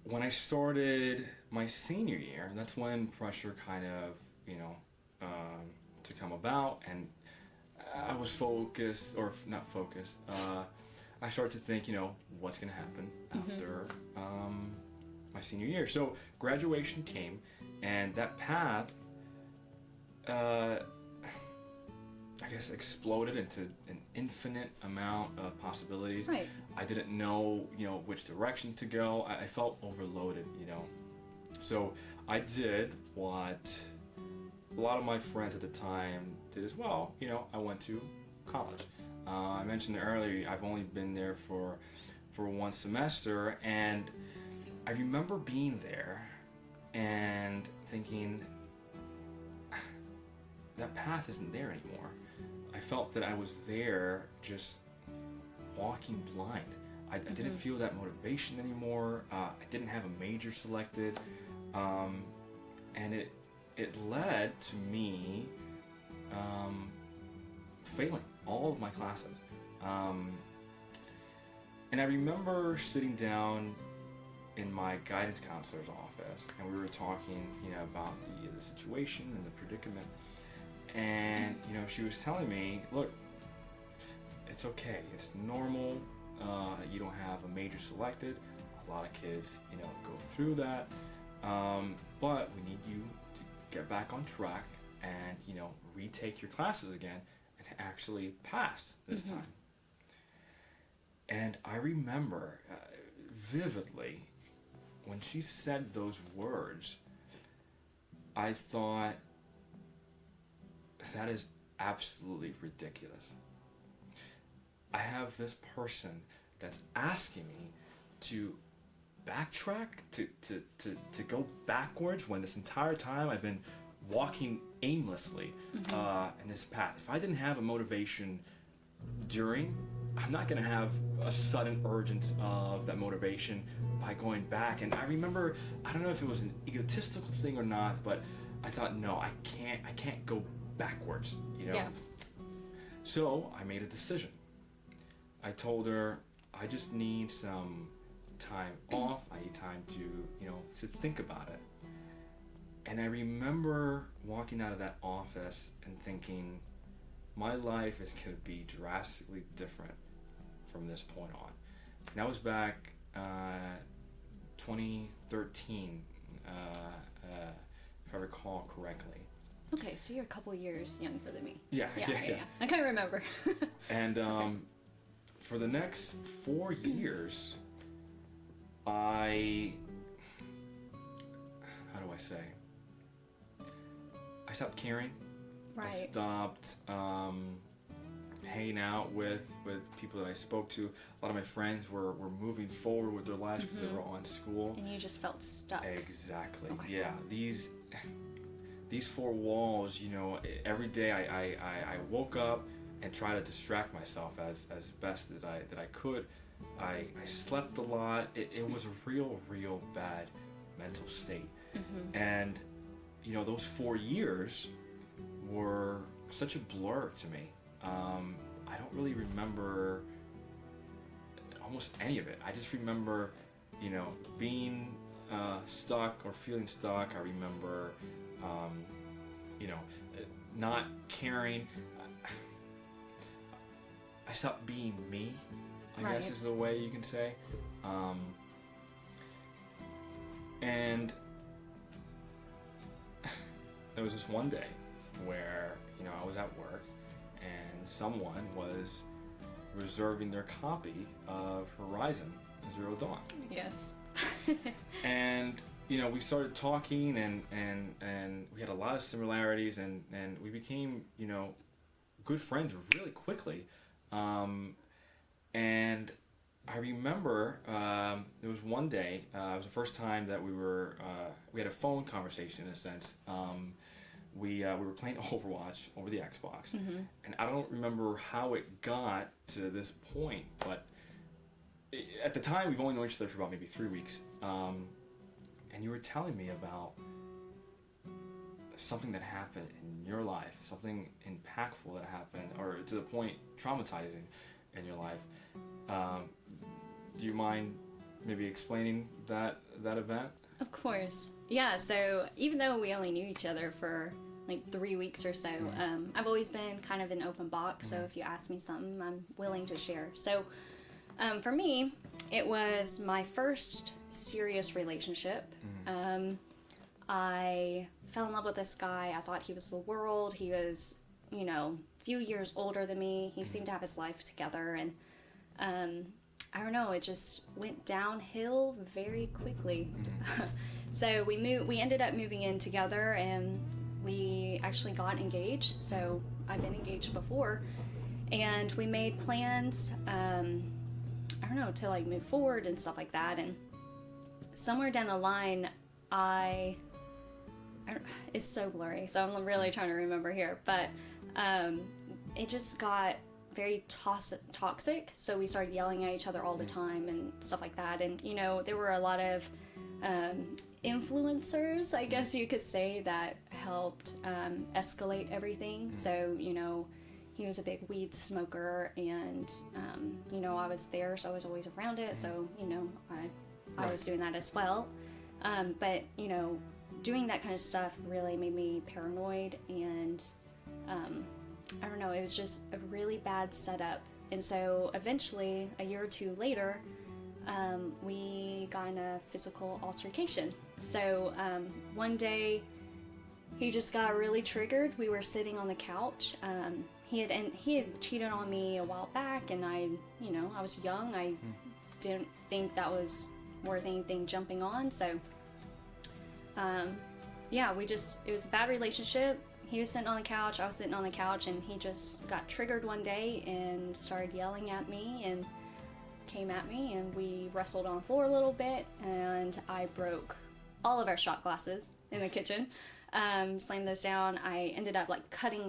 When I started my senior year, that's when pressure kind of, you know, to come about, and I was focused, or not focused. I started to think, you know, what's going to happen after my senior year. So graduation came, and that path, I guess, exploded into an infinite amount of possibilities. Right. I didn't know, you know, which direction to go. I felt overloaded, you know. So I did what a lot of my friends at the time did as well. You know, I went to college. I mentioned earlier, I've only been there for 1 semester, and I remember being there and thinking, that path isn't there anymore. I felt that I was there just walking blind. I didn't feel that motivation anymore. I didn't have a major selected, and it led to me failing all of my classes. And I remember sitting down in my guidance counselor's office, and we were talking, you know, about the situation and the predicament. And, you know, she was telling me, look, it's okay, it's normal, you don't have a major selected. A lot of kids, you know, go through that, but we need you to get back on track and, you know, retake your classes again and actually pass this time. And I remember vividly when she said those words, I thought, that is absolutely ridiculous. I have this person that's asking me to backtrack, to go backwards when this entire time I've been walking aimlessly in this path. If I didn't have a motivation during, I'm not going to have a sudden urgence of that motivation by going back. And I remember, I don't know if it was an egotistical thing or not, but I thought, no, I can't go backwards, you know? Yeah. So I made a decision. I told her, I just need some time off. I need time to, you know, to think about it. And I remember walking out of that office and thinking, my life is going to be drastically different from this point on. And that was back 2013, if I recall correctly. Okay, so you're a couple years younger than me. Yeah. I can't remember. And for the next 4 years, how do I say? I stopped caring. Right. I stopped hanging out with people that I spoke to. A lot of my friends were moving forward with their lives because they were on school. And you just felt stuck. Exactly. Okay. Yeah. these four walls, you know, every day I woke up and tried to distract myself as best that I could. I slept a lot. It was a real bad mental state. And you know, those 4 years were such a blur to me. I don't really remember almost any of it. I just remember, you know, being stuck or feeling stuck. I remember, you know, not caring. I stopped being me, I guess is the way you can say. And there was this one day where, you know, I was at work and someone was reserving their copy of Horizon Zero Dawn. Yes. And you know, we started talking and we had a lot of similarities and we became, you know, good friends really quickly. And I remember there was one day, it was the first time that we had a phone conversation in a sense. We were playing Overwatch over the Xbox, and I don't remember how it got to this point, but at the time we've only known each other for about maybe 3 weeks, and you were telling me about something that happened in your life, something impactful that happened, or to the point traumatizing in your life. Do you mind maybe explaining that event? Of course. Yeah, so even though we only knew each other for like 3 weeks or so, I've always been kind of an open book, so if you ask me something, I'm willing to share. So for me, it was my first serious relationship. I fell in love with this guy. I thought he was the world. He was, you know, a few years older than me. He seemed to have his life together, and I don't know, it just went downhill very quickly. So we ended up moving in together, and we actually got engaged. So I've been engaged before, and we made plans, I don't know, to like move forward and stuff like that. And somewhere down the line, it's so blurry, so I'm really trying to remember here, but it just got very toxic, so we started yelling at each other all the time and stuff like that. And you know, there were a lot of influencers, I guess you could say, that helped escalate everything. So you know, he was a big weed smoker, and you know, I was there, so I was always around it, so you know, I was doing that as well. But you know, doing that kind of stuff really made me paranoid, and I don't know, it was just a really bad setup. And so eventually, a year or two later, we got in a physical altercation. So one day, he just got really triggered. We were sitting on the couch. He had cheated on me a while back, and I was young. I didn't think that was worth anything jumping on. So yeah, it was a bad relationship. He was sitting on the couch, I was sitting on the couch, and he just got triggered one day and started yelling at me and came at me, and we wrestled on the floor a little bit, and I broke all of our shot glasses in the kitchen. Slammed those down. I ended up like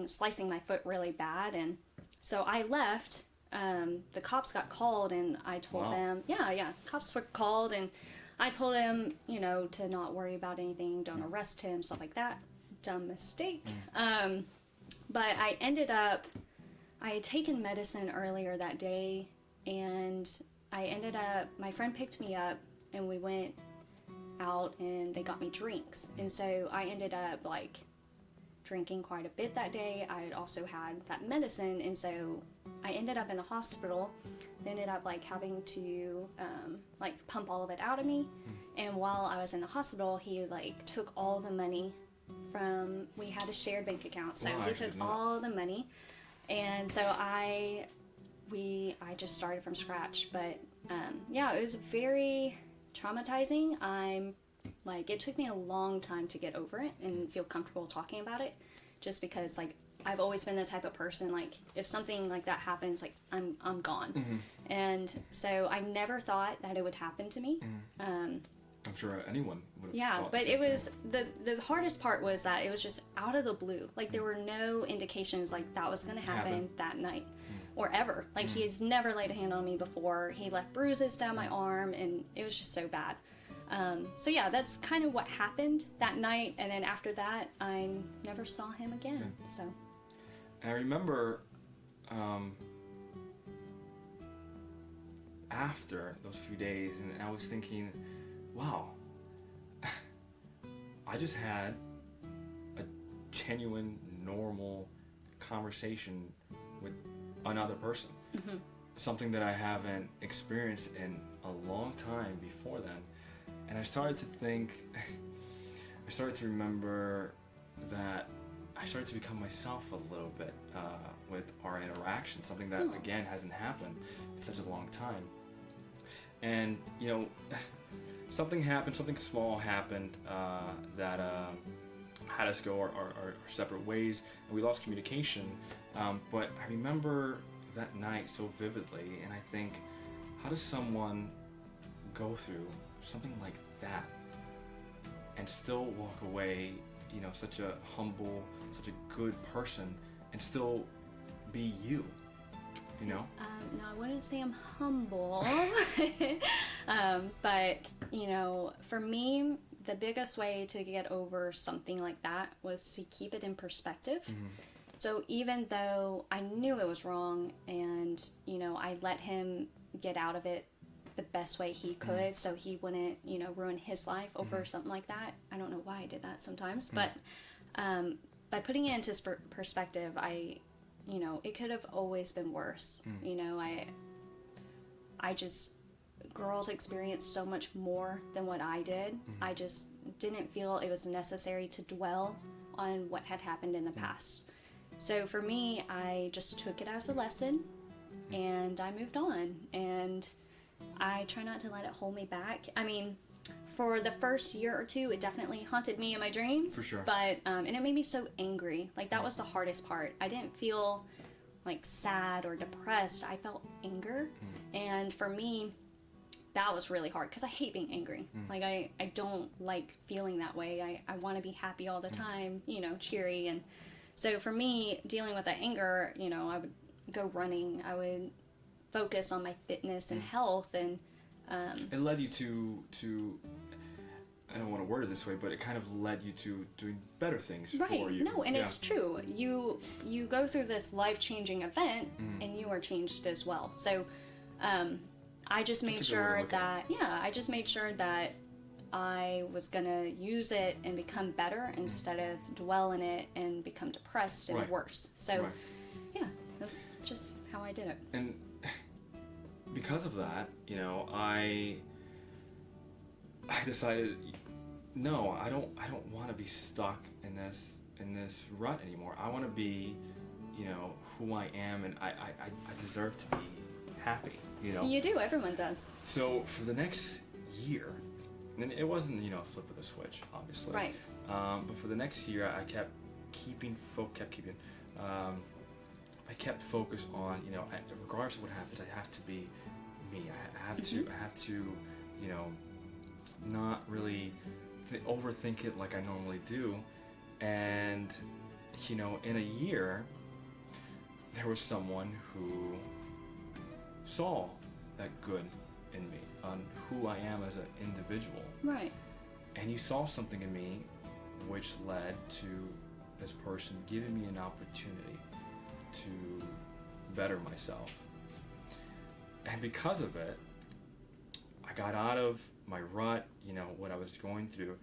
slicing my foot really bad, and so I left. The cops got called, and I told them, cops were called, and I told him, you know, to not worry about anything, don't arrest him, stuff like that. Dumb mistake. But I had taken medicine earlier that day, and my friend picked me up, and we went out, and they got me drinks. And so I ended up like drinking quite a bit that day. I had also had that medicine, and so I ended up in the hospital. They ended up like having to like pump all of it out of me. And while I was in the hospital, he like took all the money we had a shared bank account, so he took all the money, and so I just started from scratch. But yeah, it was very traumatizing. It took me a long time to get over it and feel comfortable talking about it, just because like I've always been the type of person, like if something like that happens, like I'm gone. And so I never thought that it would happen to me. I'm sure anyone would have. Yeah, thought but the it same was thing. the hardest part was that it was just out of the blue. Like there were no indications like that was going to happen that night or ever. Like he's never laid a hand on me before. He left bruises down my arm, and it was just so bad. So yeah, that's kind of what happened that night, and then after that, I never saw him again. So. And I remember after those few days, and I was thinking, wow, I just had a genuine, normal conversation with another person. Something that I haven't experienced in a long time before then. And I started to think, I started to remember that I started to become myself a little bit with our interaction, something that, again, hasn't happened in such a long time. And, you know, something happened, something small happened that had us go our separate ways, and we lost communication. But I remember that night so vividly, and I think, how does someone go through something like that and still walk away, you know, such a humble, such a good person, and still be you, you know? No, I wouldn't say I'm humble, but, you know, for me, the biggest way to get over something like that was to keep it in perspective. So even though I knew it was wrong and, you know, I let him get out of it the best way he could so he wouldn't, you know, ruin his life over something like that. I don't know why I did that sometimes, but by putting it into perspective, you know, it could have always been worse. You know, I just, girls experience so much more than what I did. I just didn't feel it was necessary to dwell on what had happened in the past. So for me, I just took it as a lesson and I moved on, and I try not to let it hold me back. I mean, for the first year or two, it definitely haunted me in my dreams. For sure. But, and it made me so angry. Like, that was the hardest part. I didn't feel, like, sad or depressed. I felt anger. And for me, that was really hard because I hate being angry. Like, I don't like feeling that way. I want to be happy all the time, you know, cheery. And so for me, dealing with that anger, you know, I would go running. I would focus on my fitness and health, and It led you to I don't want to word it this way, but it kind of led you to doing better things for you. No, and it's true. You go through this life-changing event, and you are changed as well. So I just made sure that I just made sure that I was gonna use it and become better instead of dwell in it and become depressed and worse. So yeah, that's just how I did it. And because of that, you know, I decided, no, I don't want to be stuck in this rut anymore. I want to be, you know, who I am, and I deserve to be happy, you know. You do. Everyone does. So for the next year, and it wasn't, you know, a flip of the switch, obviously. Right. But for the next year, I kept focus on, you know, regardless of what happens, I have to be me. I have to, you know, not really overthink it like I normally do. And, you know, in a year, there was someone who saw that good in me, on who I am as an individual. Right. And he saw something in me which led to this person giving me an opportunity to better myself. And because of it, I got out of my rut, you know, what I was going through,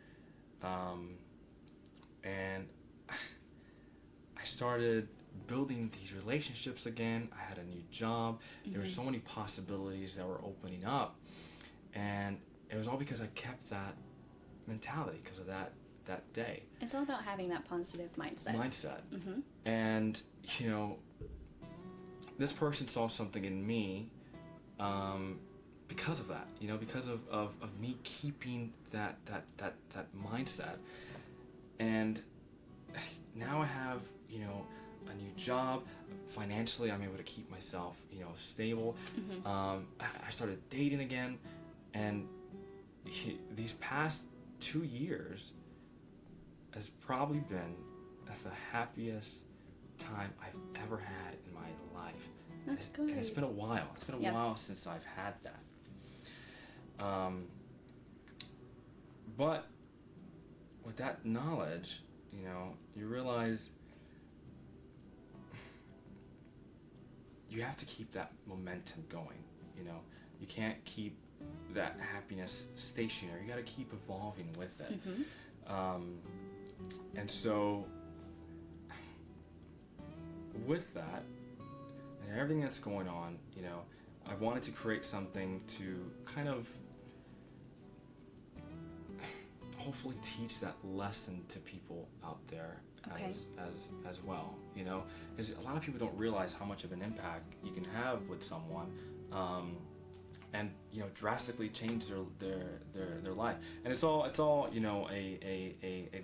and I started building these relationships again. I had a new job. There were so many possibilities that were opening up, and it was all because I kept that mentality, because of that day. It's all about having that positive mindset. And, you know, this person saw something in me because of that, you know, because of me keeping that mindset. And now I have, you know, a new job. Financially, I'm able to keep myself, you know, stable. I started dating again, and these past 2 years has probably been the happiest time I've ever had in my life. That's good. And it's been a while. It's been a while since I've had that. But with that knowledge, you realize you have to keep that momentum going. You can't keep that happiness stationary. You got to keep evolving with it. And so with that and everything that's going on, I wanted to create something to kind of hopefully teach that lesson to people out there as well, because a lot of people don't realize how much of an impact you can have with someone, and drastically change their life. And it's all a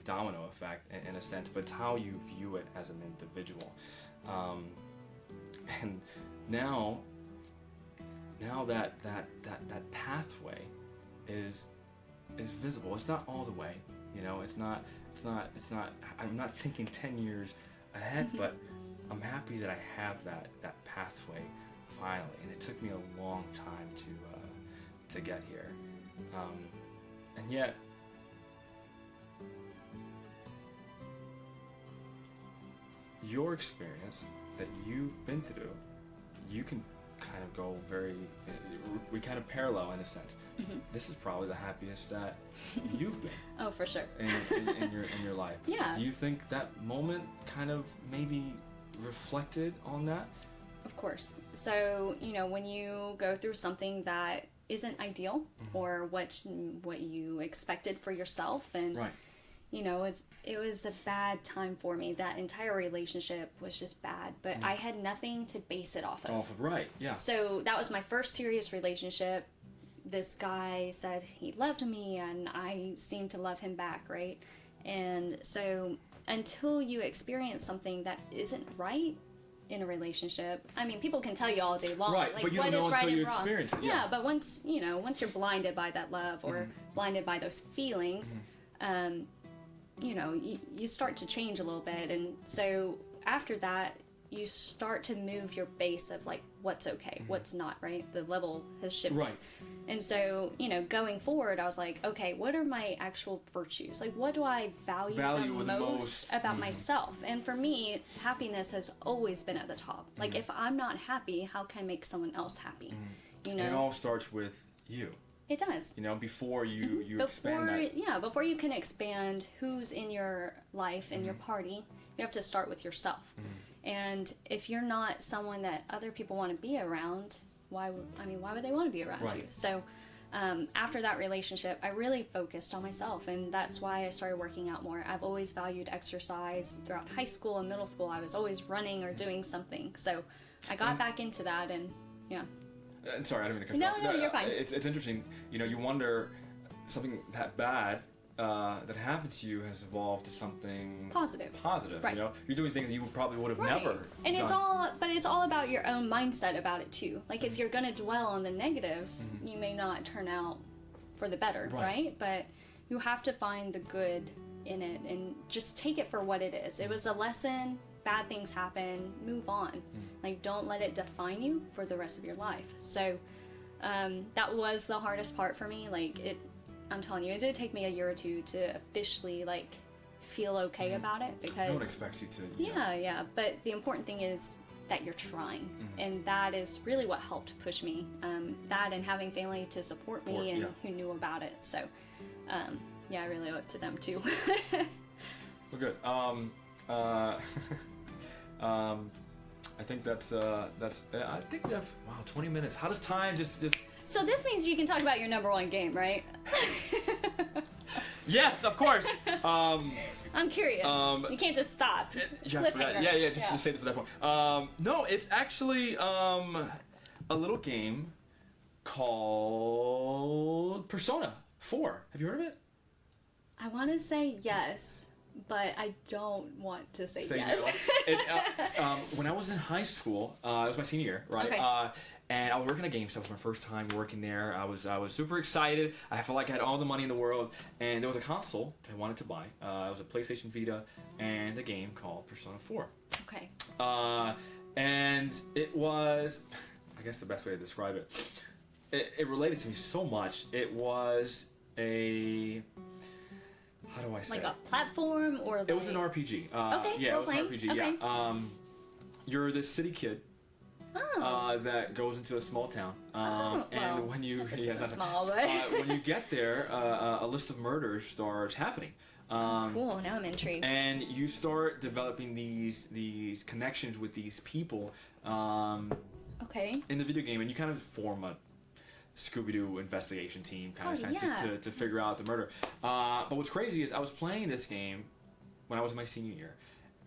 domino effect in a sense, but it's how you view it as an individual. And now that pathway is visible. It's not all the way, it's not I'm not thinking 10 years ahead, but I'm happy that I have that pathway finally, and it took me a long time to get here, and yet your experience that you've been through, you can kind of go we kind of parallel in a sense. This is probably the happiest that you've been. Oh, for sure. in your life. Yeah. Do you think that moment kind of maybe reflected on that? Of course. So, when you go through something that isn't ideal, or what you expected for yourself, and right. it was a bad time for me. That entire relationship was just bad, but I had nothing to base it off of. Right, yeah. So that was my first serious relationship. This guy said he loved me, and I seemed to love him back, right? And so until you experience something that isn't right in a relationship, I mean, people can tell you all day long, right, like, but you what don't is know right until and you wrong. experience it. Yeah, but once you're blinded by that love, or blinded by those feelings, you start to change a little bit. And so after that, you start to move your base of like what's okay, what's not, right? The level has shifted. Right. And so, going forward, I was like, okay, what are my actual virtues? Like, what do I value the most about myself? And for me, happiness has always been at the top. Like, if I'm not happy, how can I make someone else happy? And it all starts with you. It does. Before you expand that. Yeah, before you can expand who's in your life and your party, you have to start with yourself. And if you're not someone that other people want to be around, why would they want to be around you? So after that relationship, I really focused on myself, and that's why I started working out more. I've always valued exercise. Throughout high school and middle school, I was always running or doing something. So I got back into that, and yeah. Sorry, I didn't mean to cut you off. No, you're fine. It's interesting. You wonder, something that bad that happened to you has evolved to something positive. Right. You're doing things that you probably would have never and done. It's all about your own mindset about it too. Like, if you're going to dwell on the negatives, you may not turn out for the better, right? But you have to find the good in it and just take it for what it is. It was a lesson. Bad things happen, move on. Like, don't let it define you for the rest of your life. So that was the hardest part for me. Like, I'm telling you, it did take me a year or two to officially feel okay about it, because no one expects you to. Yeah. But the important thing is that you're trying, and that is really what helped push me. That, and having family to support me and who knew about it. So I really owe it to them too. Well, good. I think that's I think we have 20 minutes. How does time just So this means you can talk about your number one game, right? Yes, of course. I'm curious. You can't just stop. Just save it for that point. No, it's actually a little game called Persona 4. Have you heard of it? I want to say yes. but I don't want to say Say yes. no. When I was in high school, it was my senior year, right? Okay. And I was working at GameStop. It was my first time working there. I was super excited. I felt like I had all the money in the world. And there was a console I wanted to buy. It was a PlayStation Vita and a game called Persona 4. Okay. And it was, I guess the best way to describe it, it related to me so much. It was how do I say Like it? a platform or like... It was an RPG. Okay, Yeah, it was an RPG. okay. Yeah. You're this city kid that goes into a small town. And well, when you it's small, but... when you get there, a list of murders starts happening. Cool. Now I'm intrigued. And you start developing these connections with these people. Okay. In the video game, and you kind of form a Scooby-Doo investigation team kind of sense to figure out the murder. But what's crazy is I was playing this game when I was in my senior year,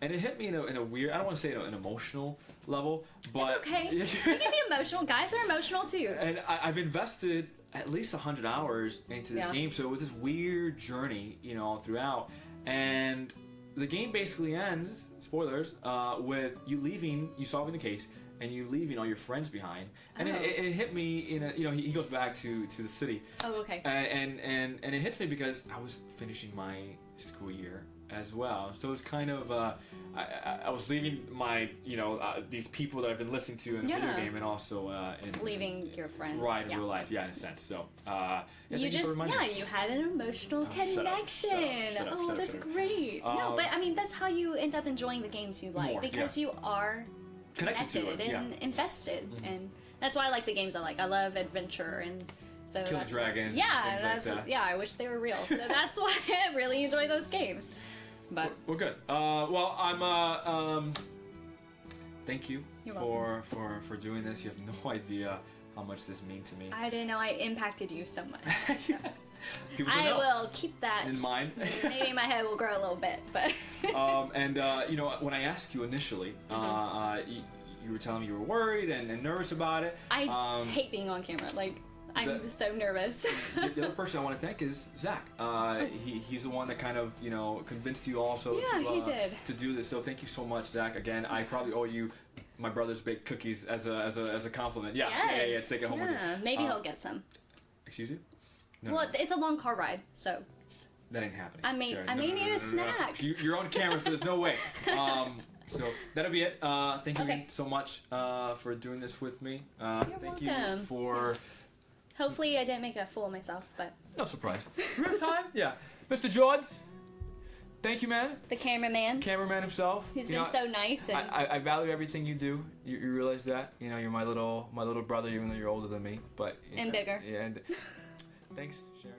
and it hit me in a weird, I don't want to say an emotional level, but... It's okay. You can be emotional. Guys are emotional too. And I've invested at least 100 hours into this game, so it was this weird journey, all throughout. And the game basically ends, spoilers, with you leaving, you solving the case, and you leaving all your friends behind. And it hit me in a, he goes back to the city. Oh, okay. And it hits me because I was finishing my school year as well. So it's kind of, I was leaving my, these people that I've been listening to in the video game, and also leaving your friends. Right, in real life, in a sense. So, you had an emotional connection. That's great. No, but I mean, that's how you end up enjoying the games you like, because you are connected and invested, and that's why I like the games I like. I love adventure, and so Kill the dragons. I wish they were real. So that's why I really enjoy those games. But we're good. Well, I'm thank you for doing this. You have no idea how much this means to me. I didn't know I impacted you so much. So. I will keep that in mind. Maybe my head will grow a little bit, but. When I asked you initially, you were telling me you were worried and nervous about it. I hate being on camera. Like, I'm so nervous. The other person I want to thank is Zach. He's the one that kind of convinced you also to do this. So thank you so much, Zach. Again, I probably owe you my brother's baked cookies as a compliment. Yeah, take it home with you. Maybe he'll get some. Excuse you? No. It's a long car ride, so. That ain't happening. I may need a snack. You're on camera, so there's no way. So that'll be it. Thank you again so much for doing this with me. Thank you for. Hopefully I didn't make a fool of myself, but... No surprise. We have time? Yeah. Mr. George, thank you, man. The cameraman. Cameraman himself. He's been so nice. And I value everything you do. You realize that? You're my little brother, even though you're older than me. But and bigger. Yeah. And thanks, Sharon.